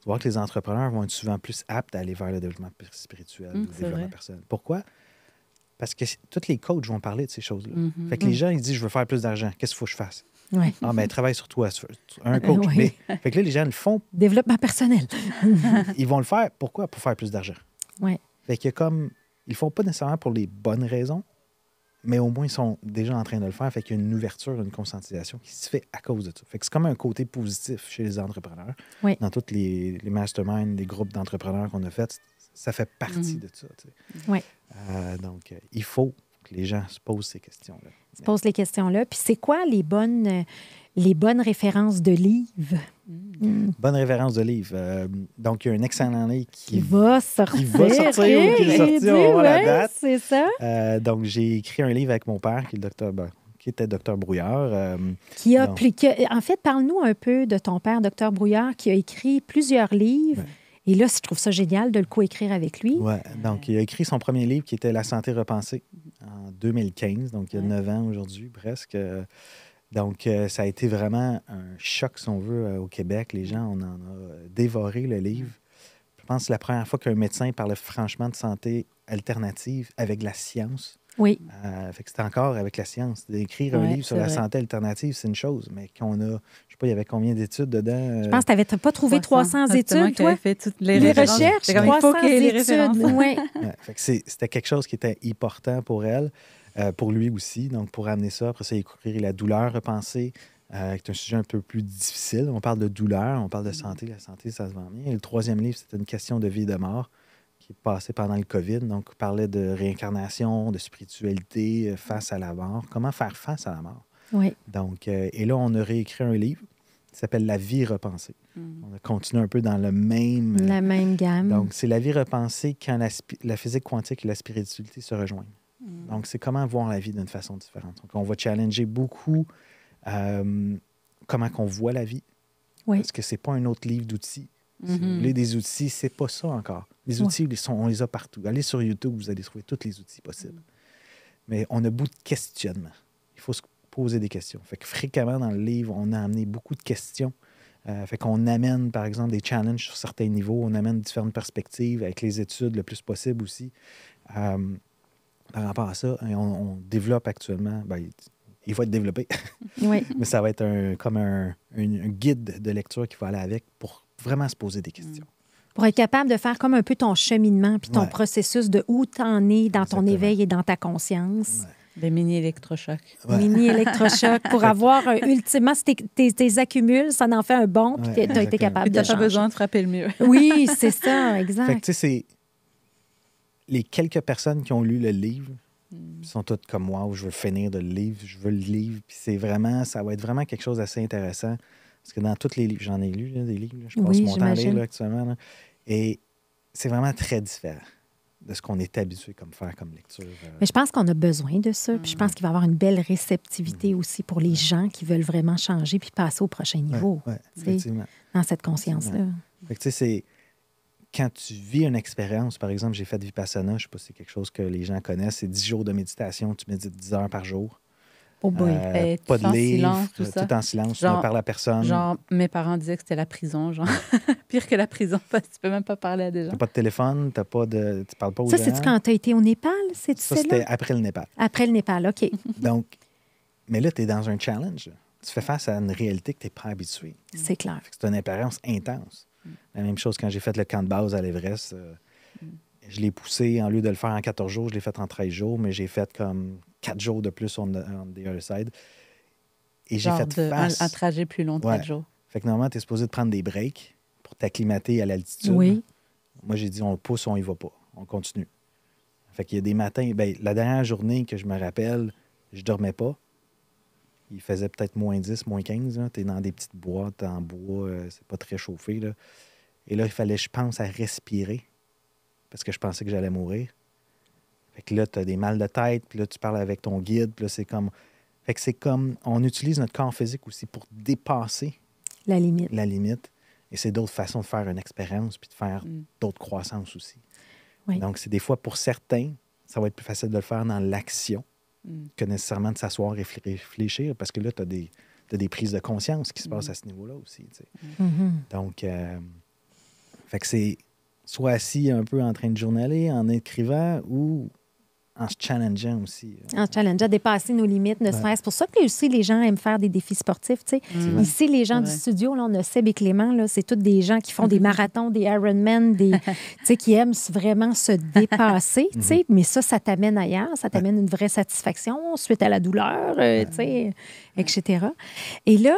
tu vois que les entrepreneurs vont être souvent plus aptes à aller vers le développement spirituel ou le développement personnel. Pourquoi? Parce que tous les coachs vont parler de ces choses-là. Fait que les gens, ils disent, je veux faire plus d'argent. Qu'est-ce qu'il faut que je fasse? Oui. Ah, ben travaille sur toi. Un coach. Oui. Fait que là, les gens le font. Développement personnel. Ils vont le faire. Pourquoi? Pour faire plus d'argent. Oui. Fait que ils le font pas nécessairement pour les bonnes raisons, mais au moins, ils sont déjà en train de le faire. Fait qu'il y a une ouverture, une conscientisation qui se fait à cause de ça. Fait que c'est comme un côté positif chez les entrepreneurs. Oui. Dans tous les masterminds, les groupes d'entrepreneurs qu'on a fait, ça fait partie de ça. Oui. Donc, il faut que les gens se posent ces questions-là. Se posent les questions-là. Puis c'est quoi les bonnes références de livres? Bonne référence de livre. Donc, il y a un excellent livre qui va sortir. Qui va sortir ou qui est sorti, on va voir la date. C'est ça. Donc, j'ai écrit un livre avec mon père, qui était Dr Brouillard. En fait, parle-nous un peu de ton père, Dr Brouillard, qui a écrit plusieurs livres. Ouais. Et là, je trouve ça génial de le coécrire avec lui. Oui. Donc, il a écrit son premier livre qui était La santé repensée en 2015. Donc, il y a 9 ans aujourd'hui, presque. Donc, ça a été vraiment un choc, si on veut, au Québec. Les gens, on en a dévoré le livre. Je pense que c'est la première fois qu'un médecin parlait franchement de santé alternative avec la science. Oui. Fait que c'était encore avec la science. D'écrire un livre sur la santé alternative, c'est une chose, mais qu'on a, je sais pas, il y avait combien d'études dedans? Je pense que tu n'avais pas trouvé 300 études, toi? Fait toutes les recherches, 300 études. Oui. Fait que c'était quelque chose qui était important pour elle, pour lui aussi, donc pour amener ça. Après ça, écrire La douleur repensée, qui est un sujet un peu plus difficile. On parle de douleur, on parle de santé. La santé, ça se vend bien. Et le troisième livre, c'était une question de vie et de mort, qui est passé pendant le COVID. Donc, on parlait de réincarnation, de spiritualité face à la mort. Comment faire face à la mort? Oui. Donc, et là, on a réécrit un livre qui s'appelle La vie repensée. On a continué un peu dans la même gamme. Donc, c'est La vie repensée quand la physique quantique et la spiritualité se rejoignent. Donc, c'est comment voir la vie d'une façon différente. Donc, on va challenger beaucoup comment qu'on voit la vie. Oui. Parce que c'est pas un autre livre d'outils. Si vous voulez des outils, c'est pas ça encore. Les outils, on les a partout. Allez sur YouTube, vous allez trouver tous les outils possibles. Mais on a beaucoup de questionnements. Il faut se poser des questions. Fait que fréquemment, dans le livre, on a amené beaucoup de questions. Fait qu'on amène, par exemple, des challenges sur certains niveaux. On amène différentes perspectives avec les études le plus possible aussi. Par rapport à ça, on développe actuellement... il va être développé. Oui. Mais ça va être comme un guide de lecture qui va aller avec pour vraiment se poser des questions. Pour être capable de faire comme un peu ton cheminement puis ton processus de où tu en es dans ton éveil et dans ta conscience. Ouais. Des mini-électrochocs. Ouais. Mini-électrochocs pour avoir ultimement, si tu accumules, ça en fait un bon puis tu as été capable de changer. Tu n'as pas besoin de frapper le mur. Oui, c'est ça, exact. Fait que tu sais, c'est les quelques personnes qui ont lu le livre sont toutes comme moi, où je veux finir de le livre, je veux le livre. Puis ça va être vraiment quelque chose d'assez intéressant. Parce que dans tous les livres, j'en ai lu des livres, je passe mon temps à lire actuellement. Là, et c'est vraiment très différent de ce qu'on est habitué comme lecture. Mais je pense qu'on a besoin de ça. Puis je pense qu'il va y avoir une belle réceptivité aussi pour les gens qui veulent vraiment changer puis passer au prochain niveau. Oui, effectivement. Dans cette conscience-là. Fait que tu sais, c'est... Quand tu vis une expérience, par exemple, j'ai fait Vipassana, je ne sais pas si c'est quelque chose que les gens connaissent, c'est 10 jours de méditation, tu médites 10 heures par jour. Oh boy. Pas de livre, silence, tout en silence, tu genre, ne parles à personne. Genre, mes parents disaient que c'était la prison, genre pire que la prison, parce que tu peux même pas parler à des gens. Tu n'as pas de téléphone, tu parles pas aux gens. Ça, c'est quand tu as été au Népal? Ça, c'était après le Népal. Après le Népal, OK. Donc, mais là, tu es dans un challenge. Tu fais face à une réalité que tu n'es pas habitué. C'est clair. C'est une expérience intense. La même chose quand j'ai fait le camp de base à l'Everest. Je l'ai poussé, en lieu de le faire en 14 jours, je l'ai fait en 13 jours, mais j'ai fait comme 4 jours de plus on the other side. Et j'ai fait face... un trajet plus long de 4 jours. Fait que normalement, tu es supposé de prendre des breaks pour t'acclimater à l'altitude. Oui. Moi, j'ai dit, on pousse, on y va pas. On continue. Fait qu'il y a des matins, la dernière journée que je me rappelle, je dormais pas. Il faisait peut-être moins 10, moins 15. Tu es dans des petites boîtes en bois, c'est pas très chauffé. Là. Et là, il fallait, je pense, à respirer parce que je pensais que j'allais mourir. Fait que là, tu as des mal de tête, puis là, tu parles avec ton guide, puis là, c'est comme... Fait que c'est comme... On utilise notre corps physique aussi pour dépasser la limite. Et c'est d'autres façons de faire une expérience puis de faire d'autres croissances aussi. Oui. Donc, c'est des fois, pour certains, ça va être plus facile de le faire dans l'action que nécessairement de s'asseoir et réfléchir parce que là, tu as des prises de conscience qui se passent à ce niveau-là aussi. Tu sais. Donc, fait que c'est soit assis un peu en train de journaler, en écrivant ou en se challengeant aussi. En se challengeant, dépasser nos limites, ne serait-ce. C'est pour ça que aussi les gens aiment faire des défis sportifs. Tu sais. Ici, les gens du studio, là, on a Seb et Clément, là, c'est tous des gens qui font des marathons, des Ironman, tu sais, qui aiment vraiment se dépasser. Tu sais. Mais ça t'amène ailleurs, ça t'amène une vraie satisfaction suite à la douleur, tu sais, etc. Et là,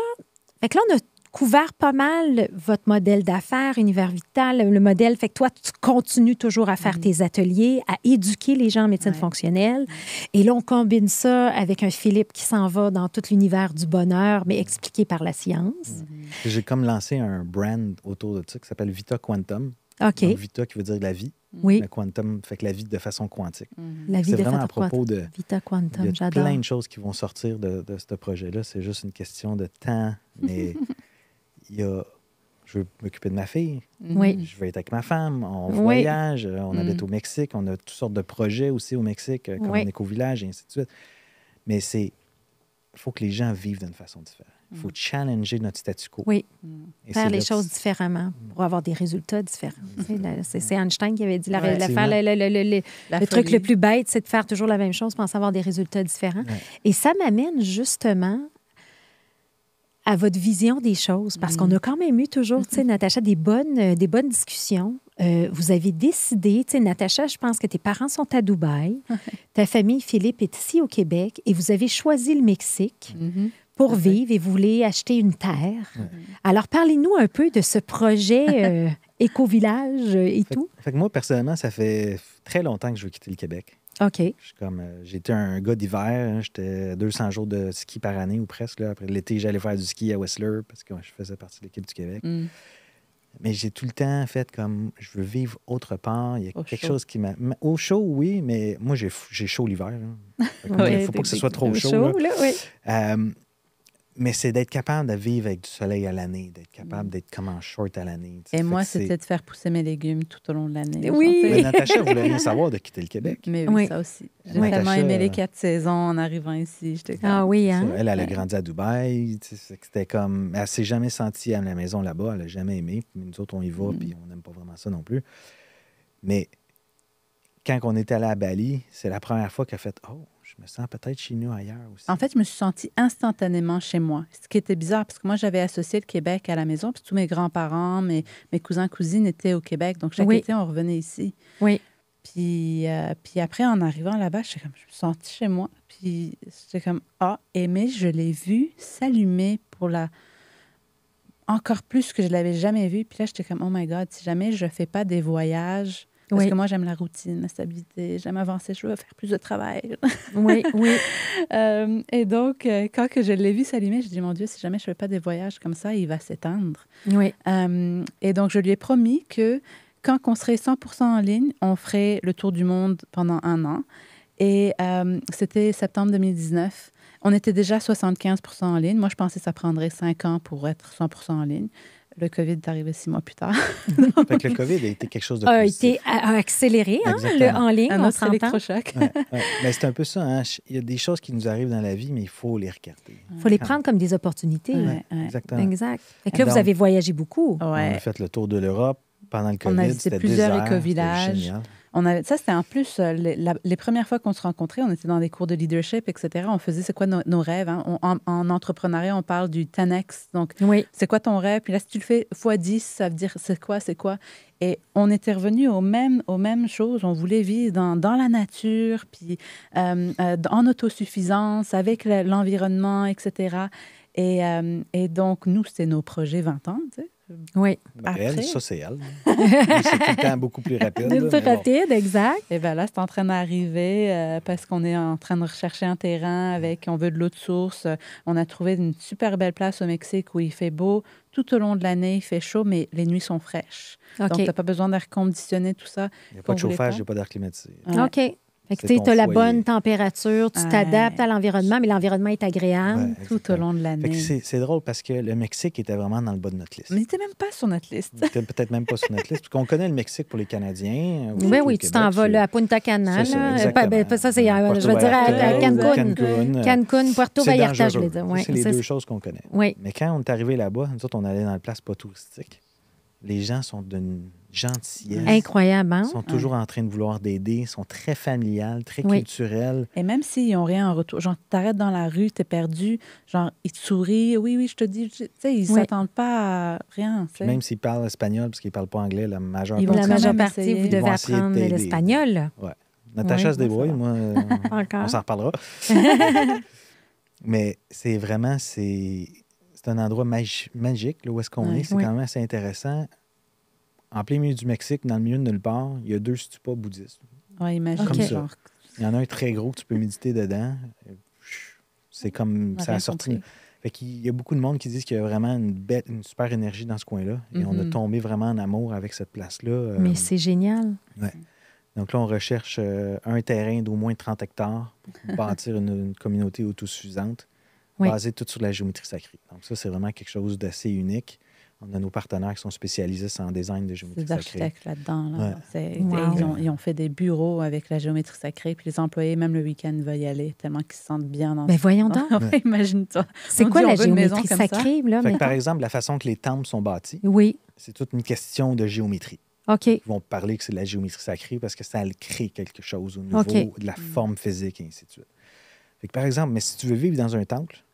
fait que là, on a couvert pas mal votre modèle d'affaires, Univers Vital, le modèle. Fait que toi, tu continues toujours à faire tes ateliers, à éduquer les gens en médecine fonctionnelle. Et là, on combine ça avec un Philippe qui s'en va dans tout l'univers du bonheur, mais expliqué par la science. J'ai comme lancé un brand autour de ça qui s'appelle Vita Quantum. OK. Donc, Vita qui veut dire la vie. Oui. Mais Quantum fait que la vie de façon quantique. La vie c'est de vraiment à façon propos de... Vita Quantum, il y a j'adore. plein de choses qui vont sortir de ce projet-là. C'est juste une question de temps, mais... Je veux m'occuper de ma fille. Oui. Je veux être avec ma femme. On voyage. On habite au Mexique. On a toutes sortes de projets aussi au Mexique, comme un éco-village et ainsi de suite. Mais il faut que les gens vivent d'une façon différente. Il faut challenger notre statu quo. Oui. Et faire les choses différemment pour avoir des résultats différents. C'est Einstein qui avait dit le truc le plus bête, c'est de faire toujours la même chose pour avoir des résultats différents. Ouais. Et ça m'amène justement à votre vision des choses, parce qu'on a quand même eu toujours, tu sais, Natacha, des bonnes discussions. Vous avez décidé, tu sais, Natacha, je pense que tes parents sont à Dubaï, ta famille, Philippe, est ici au Québec, et vous avez choisi le Mexique pour vivre et vous voulez acheter une terre. Alors, parlez-nous un peu de ce projet éco-village et tout. Fait que moi, personnellement, ça fait très longtemps que je veux quitter le Québec. OK. J'étais un gars d'hiver. Hein, j'étais 200 jours de ski par année ou presque. Là. Après l'été, j'allais faire du ski à Whistler parce que je faisais partie de l'équipe du Québec. Mais j'ai tout le temps fait comme je veux vivre autre part. Il y a quelque chose qui m'a... Au chaud, oui, mais moi, j'ai chaud l'hiver. Il ne faut pas que ce soit trop chaud. Mais c'est d'être capable de vivre avec du soleil à l'année, d'être capable d'être comme en short à l'année. Et moi, c'était de faire pousser mes légumes tout au long de l'année. Oui! Mais Natacha voulait rien savoir de quitter le Québec. Mais oui, ça aussi. J'ai tellement aimé les 4 saisons en arrivant ici. Ah oui, hein? Elle a grandi à Dubaï. C'était comme... Elle ne s'est jamais sentie à la maison là-bas. Elle n'a jamais aimé. Nous autres, on y va, puis on n'aime pas vraiment ça non plus. Mais quand on était allé à Bali, c'est la première fois qu'elle a fait « Oh, je me sens peut-être chez nous ailleurs aussi. » En fait, je me suis sentie instantanément chez moi. Ce qui était bizarre, parce que moi, j'avais associé le Québec à la maison, puis tous mes grands-parents, mes cousins, cousines étaient au Québec. Donc, chaque été, on revenait ici. Oui. Puis après, en arrivant là-bas, je me suis sentie chez moi. Puis j'étais comme, mais je l'ai vu s'allumer pour encore plus que je ne l'avais jamais vu. Puis là, j'étais comme, oh my God, si jamais je ne fais pas des voyages... Parce que moi, j'aime la routine, la stabilité, j'aime avancer, je veux faire plus de travail. Oui. Et donc, quand que je l'ai vu s'allumer, je dis, mon Dieu, si jamais je ne fais pas des voyages comme ça, il va s'éteindre. Oui. Et donc, je lui ai promis que quand on serait 100% en ligne, on ferait le tour du monde pendant 1 an. Et c'était septembre 2019. On était déjà 75% en ligne. Moi, je pensais que ça prendrait 5 ans pour être 100% en ligne. Le COVID est arrivé 6 mois plus tard. Fait que le COVID a été quelque chose de positif. A accéléré, le en ligne, un autre électrochoc. Mais c'est un peu ça. Hein? Il y a des choses qui nous arrivent dans la vie, mais il faut les regarder. Il faut les prendre comme des opportunités. Exactement. Exact. Fait que là, vous avez voyagé beaucoup. On a fait le tour de l'Europe pendant le COVID. On a visité plusieurs éco-villages. Ça, c'était en plus, les premières fois qu'on se rencontrait, on était dans des cours de leadership, etc. On faisait c'est quoi nos rêves. Hein? En entrepreneuriat, on parle du 10X. Donc, c'est quoi ton rêve? Puis là, si tu le fais x10, ça veut dire c'est quoi? Et on était revenus aux mêmes choses. On voulait vivre dans la nature, puis en autosuffisance, avec l'environnement, etc. Et donc, nous, c'était nos projets 20 ans, tu sais. Oui. Elle, ça, c'est elle. C'est tout le temps beaucoup plus rapide. Plus rapide, exact. Et bien là, c'est en train d'arriver parce qu'on est en train de rechercher un terrain on veut de l'eau de source. On a trouvé une super belle place au Mexique où il fait beau. Tout au long de l'année, il fait chaud, mais les nuits sont fraîches. OK. Donc, tu n'as pas besoin d'air conditionné, tout ça. Il n'y a pas de chauffage, il n'y a pas d'air climatisé. Ouais. OK. Fait que C'est tu as la ton bonne foyer. température, tu t'adaptes à l'environnement, mais l'environnement est agréable. Ouais, Tout au exactement. long de Fait l'année. que c'est drôle parce que le Mexique était vraiment dans le bas de notre liste. Mais il n'était même pas sur notre liste. Il était peut-être même pas sur notre liste. Parce qu'on connaît le Mexique pour les Canadiens. Ben oui, tu t'en vas là, à Punta Cana. C'est ça, là. exactement. Ça, c'est, Puerto je veux dire, à Vallarta, Cancun. Cancun, Puerto C'est Vallarta, je dangereux. veux dire. Ça, Ouais, c'est les ça, deux choses qu'on connaît. Oui. Mais quand on est arrivé là-bas, nous autres, on allait dans une place pas touristique. Les gens sont d'une gentillesse. Incroyable, hein? Ils sont toujours en train de vouloir d'aider. Ils sont très familiales, très Oui. culturels. Et même s'ils n'ont rien en retour, genre, t'arrêtes dans la rue, t'es perdu, genre, ils te sourient, oui, je te dis, tu sais, ils Oui. s'attendent pas à rien, tu Puis sais. même s'ils parlent espagnol, parce qu'ils ne parlent pas anglais, la majeure Ils vont La partie. quand majeure même partie, essayer. vous Ils devez vont essayer de apprendre t'aider. l'espagnol. Ouais. Natacha Oui, se débrouille, ça moi, Encore. on s'en reparlera. Mais c'est vraiment, c'est un endroit magique, là, où est-ce qu'on Ouais. est. C'est Oui. quand même assez intéressant. En plein milieu du Mexique, dans le milieu de nulle part, il y a 2 stupas bouddhistes. Ouais, imagine, Comme ça. genre, Il y en a un très gros que tu peux méditer dedans. C'est comme on a ça a rien sorti. compris. Fait qu'il y a beaucoup de monde qui disent qu'il y a vraiment une super énergie dans ce coin-là. Et on a Mhm. tombé vraiment en amour avec cette place-là. Mais c'est génial. Donc là, on recherche un terrain d'au moins 30 hectares pour bâtir une communauté autosuffisante Oui. basée toute sur la géométrie sacrée. Donc ça, c'est vraiment quelque chose d'assez unique. On a nos partenaires qui sont spécialisés en design de des géométrie sacrée. architectes là-dedans. Là. Ouais. Wow. Ils ont fait des bureaux avec la géométrie sacrée, puis les employés, même le week-end, veulent y aller, tellement qu'ils se sentent bien dans Ben voyons donc. Ouais, imagine-toi. C'est On quoi dit, la on veut une maison géométrie comme ça. sacrée, là, Fait que, par mettons? exemple, la façon que les temples sont bâtis, Oui. c'est toute une question de géométrie. OK. Ils vont parler que c'est de la géométrie sacrée parce que ça crée quelque chose au niveau OK. de la forme physique et ainsi de suite. Fait que, par exemple, mais si tu veux vivre dans un temple,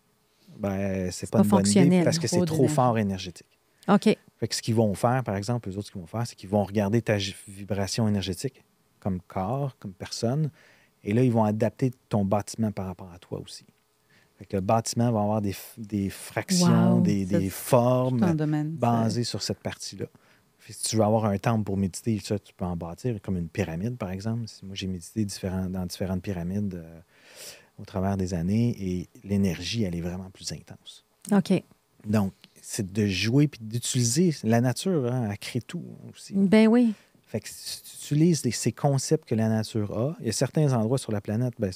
ben, c'est pas pas une bonne idée fonctionnel. parce que c'est Trop trop d'énergie. fort énergétique. OK. Fait que ce qu'ils vont faire, par exemple, eux autres, ce qu'ils vont faire, c'est qu'ils vont regarder ta vibration énergétique comme corps, comme personne, et là, ils vont adapter ton bâtiment par rapport à toi aussi. Fait que le bâtiment va avoir des fractions, Wow. des C'est formes Tout un domaine. basées sur cette partie-là. Fait que si tu veux avoir un temple pour méditer, ça, tu peux en bâtir comme une pyramide, par exemple. Moi, j'ai médité dans différentes pyramides au travers des années, et l'énergie, elle est vraiment plus intense. OK. Donc, c'est de jouer puis d'utiliser la nature, hein, elle crée tout aussi. Ben oui. Fait que si tu utilises ces concepts que la nature a, il y a certains endroits sur la planète, ben,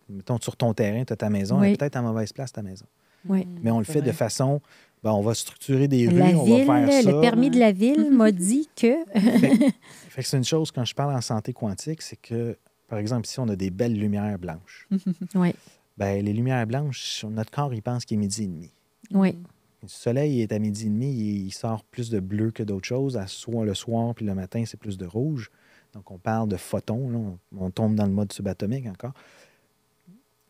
mettons, sur ton terrain, tu as ta maison, Oui. elle est peut-être à mauvaise place, ta maison. Oui. Mais on le fait de façon, ben, on va structurer des rues, La on ville, va faire ça. le permis de la ville m'a dit que... Fait que c'est une chose, quand je parle en santé quantique, c'est que, par exemple, ici, on a des belles lumières blanches. Oui. Ben, les lumières blanches, notre corps, il pense qu'il est 12h30. Oui. Le soleil est à 12h30, il sort plus de bleu que d'autres choses. Soit le soir puis le matin, c'est plus de rouge. Donc, on parle de photons. Là, on tombe dans le mode subatomique encore.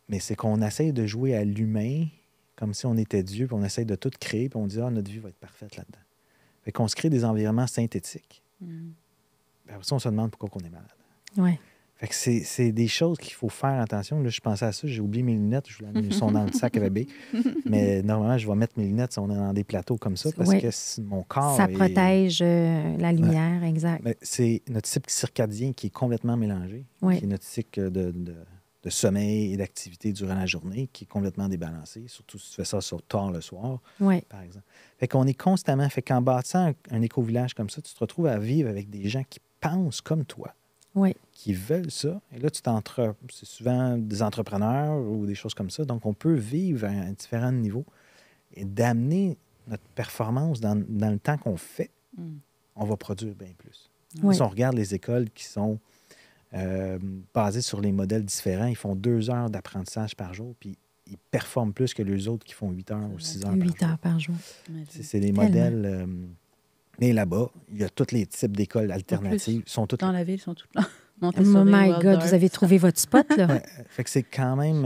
Mais c'est qu'on essaye de jouer à l'humain comme si on était Dieu, puis on essaye de tout créer, puis on dit « Ah, notre vie va être parfaite là-dedans. » Fait qu'on se crée des environnements synthétiques. Puis après ça, on se demande pourquoi on est malade. Oui. Fait que c'est des choses qu'il faut faire attention. Là, je pensais à ça, j'ai oublié mes lunettes, je voulais amener sont dans le sac à bébé. Mais normalement, je vais mettre mes lunettes si on est dans des plateaux comme ça, parce Oui. que mon corps Ça protège la lumière, exact. Ben, c'est notre cycle circadien qui est complètement mélangé, Oui. qui est notre cycle de sommeil et d'activité durant la journée, qui est complètement débalancé, surtout si tu fais ça tard le soir, Oui. par exemple. Fait qu'on est constamment... Fait qu'en bâtissant un éco-village comme ça, tu te retrouves à vivre avec des gens qui pensent comme toi, Oui. qui veulent ça. Et là, c'est souvent des entrepreneurs ou des choses comme ça. Donc, on peut vivre à différents niveaux et d'amener notre performance dans le temps qu'on fait, on va produire bien plus. Oui. Si on regarde les écoles qui sont basées sur les modèles différents, ils font 2 heures d'apprentissage par jour, puis ils performent plus que les autres qui font 8 heures ou 6 heures 8 par heures par jour. C'est des Tellement. modèles... mais là-bas, il y a tous les types d'écoles alternatives. Ils sont toutes Dans la ville, ils sont toutes là. Oh my God, vous avez trouvé votre spot, là? Ouais, fait que c'est quand même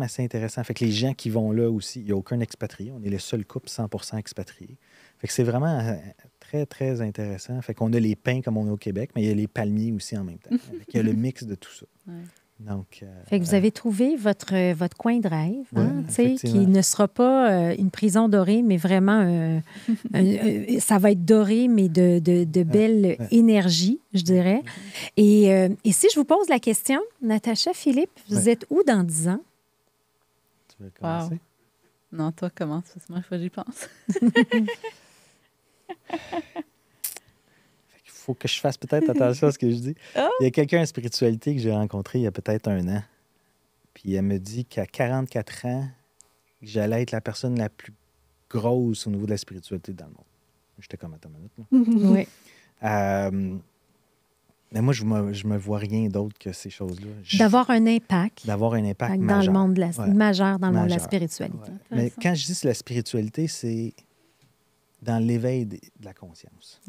assez intéressant. Fait que les gens qui vont là aussi, il n'y a aucun expatrié. On est le seul couple 100% expatrié. Fait que c'est vraiment très, très intéressant. Fait qu'on a les pins comme on a au Québec, mais il y a les palmiers aussi en même temps. Fait qu'il y a le mix de tout ça. Ouais. Donc, fait que vous avez trouvé votre coin de rêve, hein, effectivement. qui ne sera pas une prison dorée, mais vraiment, ça va être doré, mais de belle énergie, je dirais. Et si je vous pose la question, Natacha, Philippe, vous êtes où dans 10 ans? Tu veux commencer? Wow. Non, toi, commence, parce que moi, il faut que j'y pense. Il faut que je fasse peut-être attention à ce que je dis. Il y a quelqu'un en spiritualité que j'ai rencontré il y a peut-être 1 an. Puis elle me dit qu'à 44 ans, j'allais être la personne la plus grosse au niveau de la spiritualité dans le monde. J'étais comme, attends une minute. Oui. Mais moi, je me vois rien d'autre que ces choses-là. D'avoir un impact. D'avoir un impact dans majeur. le monde de la, majeur dans le monde de la Majeur. spiritualité. Ouais. Mais quand je dis c'est la spiritualité, c'est dans l'éveil de la conscience.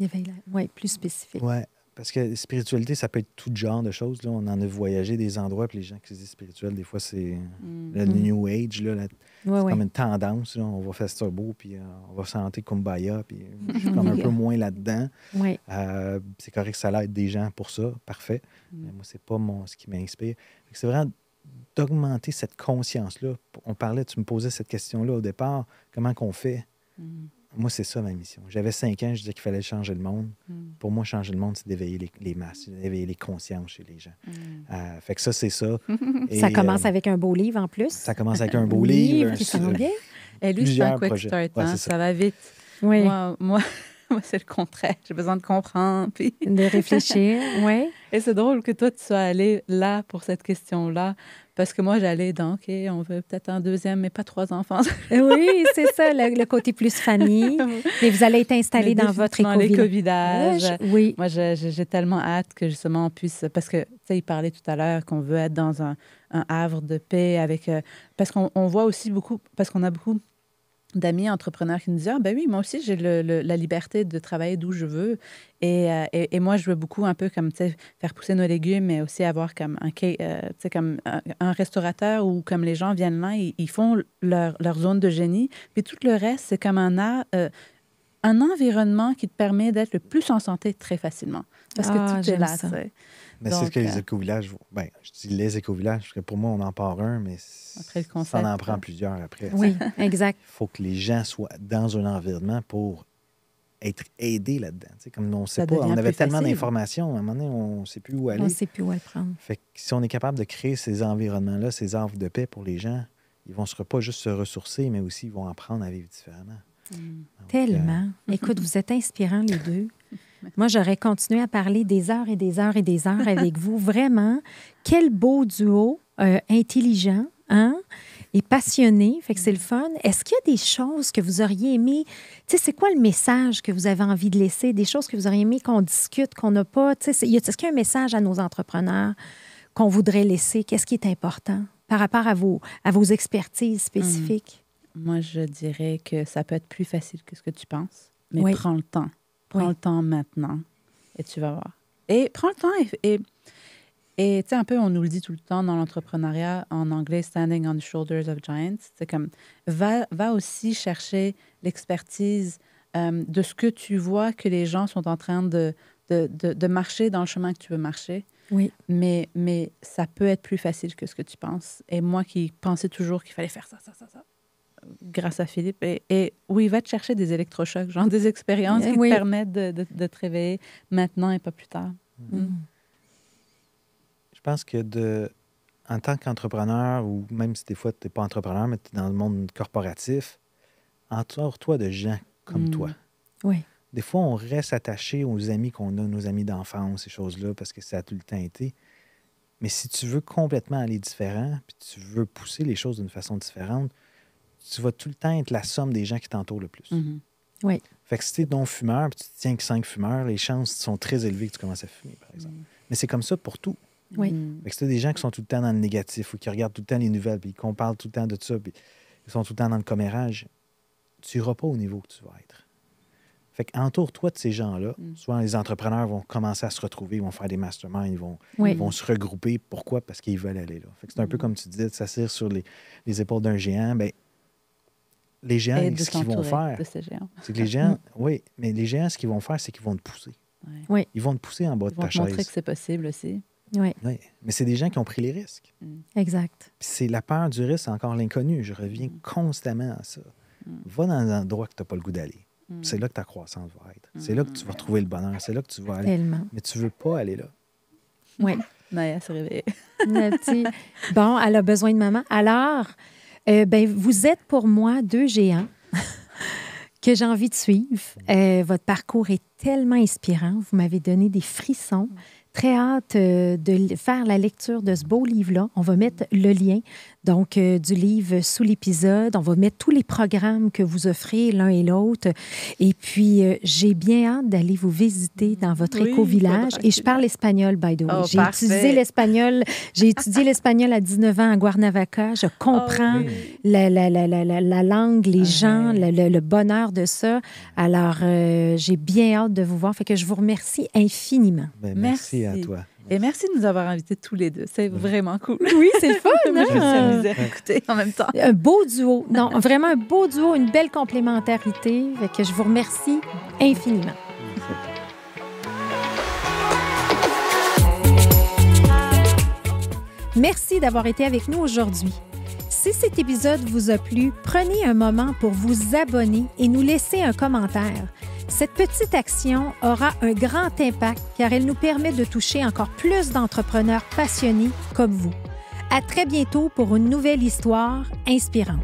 Oui, plus spécifique. Oui, parce que spiritualité, ça peut être tout genre de choses. Là. On en a voyagé des endroits, puis les gens qui se disent spirituel, des fois, c'est le New Age. Là, c'est comme une tendance. Là. On va faire ça beau, puis on va chanter Kumbaya, puis je suis comme un peu moins là-dedans. Oui. C'est correct que ça l'aide des gens pour ça, parfait. Mais moi, c'est pas ce qui m'inspire. C'est vraiment d'augmenter cette conscience-là. On parlait, tu me posais cette question-là au départ, comment qu'on fait? Moi, c'est ça ma mission. J'avais 5 ans, je disais qu'il fallait changer le monde. Pour moi, changer le monde, c'est d'éveiller les masses, d'éveiller les consciences chez les gens. Fait que ça, c'est ça. Et, ça commence avec un beau livre en plus. Ça commence avec un beau livre. Qui s'en vient. Et lui, c'est un quick projets. start. Ouais, Hein? ça. Ça va vite. Oui. Moi, c'est le contraire. J'ai besoin de comprendre. Puis... de réfléchir, oui. Et c'est drôle que toi, tu sois allé là pour cette question-là. Parce que moi, j'allais dans, OK, on veut peut-être un 2e, mais pas 3 enfants. Oui, c'est ça, le côté plus famille. Mais vous allez être installé dans votre éco-village. Oui. Moi, j'ai tellement hâte que justement on puisse... Parce que, tu sais, il parlait tout à l'heure qu'on veut être dans un havre de paix avec... parce qu'on voit aussi beaucoup... Parce qu'on a beaucoup d'amis entrepreneurs qui nous disent « Ah, ben oui, moi aussi, j'ai la liberté de travailler d'où je veux. » Et moi, je veux beaucoup un peu comme, tu sais, faire pousser nos légumes, mais aussi avoir comme comme un restaurateur où comme les gens viennent là, ils font leur zone de génie. Puis tout le reste, c'est comme un environnement qui te permet d'être le plus en santé très facilement. Parce que tout est là, tu sais. Mais c'est ce que les éco-villages... Bien, je dis les éco-villages, parce que pour moi, on en part un, mais après le concept, ça en prend plusieurs après. Oui, exact. Il faut que les gens soient dans un environnement pour être aidés là-dedans. Tu sais, comme on sait pas, on avait tellement d'informations, à un moment donné, on ne sait plus où aller. On ne sait plus où le prendre. Fait que si on est capable de créer ces environnements-là, ces havres de paix pour les gens, ils vont pas juste se ressourcer, mais aussi ils vont apprendre à vivre différemment. Donc, tellement. Écoute, vous êtes inspirants les deux. Moi, j'aurais continué à parler des heures et des heures et des heures avec vous. Vraiment, quel beau duo intelligent, hein? Et passionné. Fait que c'est le fun. Est-ce qu'il y a des choses que vous auriez aimé? Tu sais, c'est quoi le message que vous avez envie de laisser? Des choses que vous auriez aimé qu'on discute, qu'on n'a pas? Tu sais, est-ce qu'il y a un message à nos entrepreneurs qu'on voudrait laisser? Qu'est-ce qui est important par rapport à vos expertises spécifiques? Moi, je dirais que ça peut être plus facile que ce que tu penses, mais prends le temps. Prends le temps maintenant et tu vas voir. Et prends le temps et tu sais, un peu, on nous le dit tout le temps dans l'entrepreneuriat, en anglais, standing on the shoulders of giants. C'est comme, va aussi chercher l'expertise de ce que tu vois que les gens sont en train de marcher dans le chemin que tu veux marcher. Oui. Mais ça peut être plus facile que ce que tu penses. Et moi qui pensais toujours qu'il fallait faire ça, grâce à Philippe. Et oui, va te chercher des électrochocs, genre des expériences qui te permettent de te réveiller maintenant et pas plus tard. Je pense que en tant qu'entrepreneur, ou même si des fois tu n'es pas entrepreneur, mais tu es dans le monde corporatif, entoure-toi de gens comme toi. Oui. Des fois, on reste attaché aux amis qu'on a, nos amis d'enfance, ces choses-là, parce que ça a tout le temps été. Mais si tu veux complètement aller différent, puis tu veux pousser les choses d'une façon différente, tu vas tout le temps être la somme des gens qui t'entourent le plus. Oui. Fait que si tu es non-fumeur, puis tu te tiens que 5 fumeurs, les chances sont très élevées que tu commences à fumer, par exemple. Mais c'est comme ça pour tout. Oui. Fait que si tu as des gens qui sont tout le temps dans le négatif ou qui regardent tout le temps les nouvelles, puis qu'on parle tout le temps de ça, puis ils sont tout le temps dans le commérage, tu n'iras pas au niveau que tu vas être. Fait qu'entoure-toi de ces gens-là. Souvent, les entrepreneurs vont commencer à se retrouver, ils vont faire des masterminds, ils vont se regrouper. Pourquoi? Parce qu'ils veulent aller là. Fait que c'est un peu comme tu disais, de s'asseoir sur les épaules d'un géant. Bien, les géants, ce qu'ils vont faire, c'est que les géants, oui, mais les géants, ce qu'ils vont faire, c'est qu'ils vont te pousser. Oui. Ils vont te pousser en bas de ta chaise. Ils vont te montrer que c'est possible aussi. Oui, Oui. Mais c'est des gens qui ont pris les risques. exact. Puis c'est la peur du risque, c'est encore l'inconnu. Je reviens constamment à ça. Va dans un endroit que tu n'as pas le goût d'aller. C'est là que ta croissance va être. C'est là que tu vas trouver le bonheur. C'est là que tu vas aller. Tellement. Mais tu ne veux pas aller là. Oui. Naya s'est réveillée. Le petit. Bon, elle a besoin de maman. Alors, vous êtes pour moi 2 géants que j'ai envie de suivre. Votre parcours est tellement inspirant. Vous m'avez donné des frissons. Très hâte de faire la lecture de ce beau livre-là. On va mettre le lien donc du livre sous l'épisode. On va mettre tous les programmes que vous offrez l'un et l'autre. Et puis, j'ai bien hâte d'aller vous visiter dans votre éco-village. Et je parle espagnol, by the way. Oh, J'ai étudié l'espagnol à 19 ans à Cuernavaca. Je comprends la langue, les gens, le bonheur de ça. Alors, j'ai bien hâte de vous voir. Fait que je vous remercie infiniment. Ben, merci à toi. Et merci de nous avoir invités tous les deux. C'est vraiment cool. Oui, c'est le fun, Je me suis amusée à écouter en même temps. Un beau duo. Non, vraiment un beau duo, une belle complémentarité. Fait que je vous remercie infiniment. Merci d'avoir été avec nous aujourd'hui. Si cet épisode vous a plu, prenez un moment pour vous abonner et nous laisser un commentaire. Cette petite action aura un grand impact car elle nous permet de toucher encore plus d'entrepreneurs passionnés comme vous. À très bientôt pour une nouvelle histoire inspirante.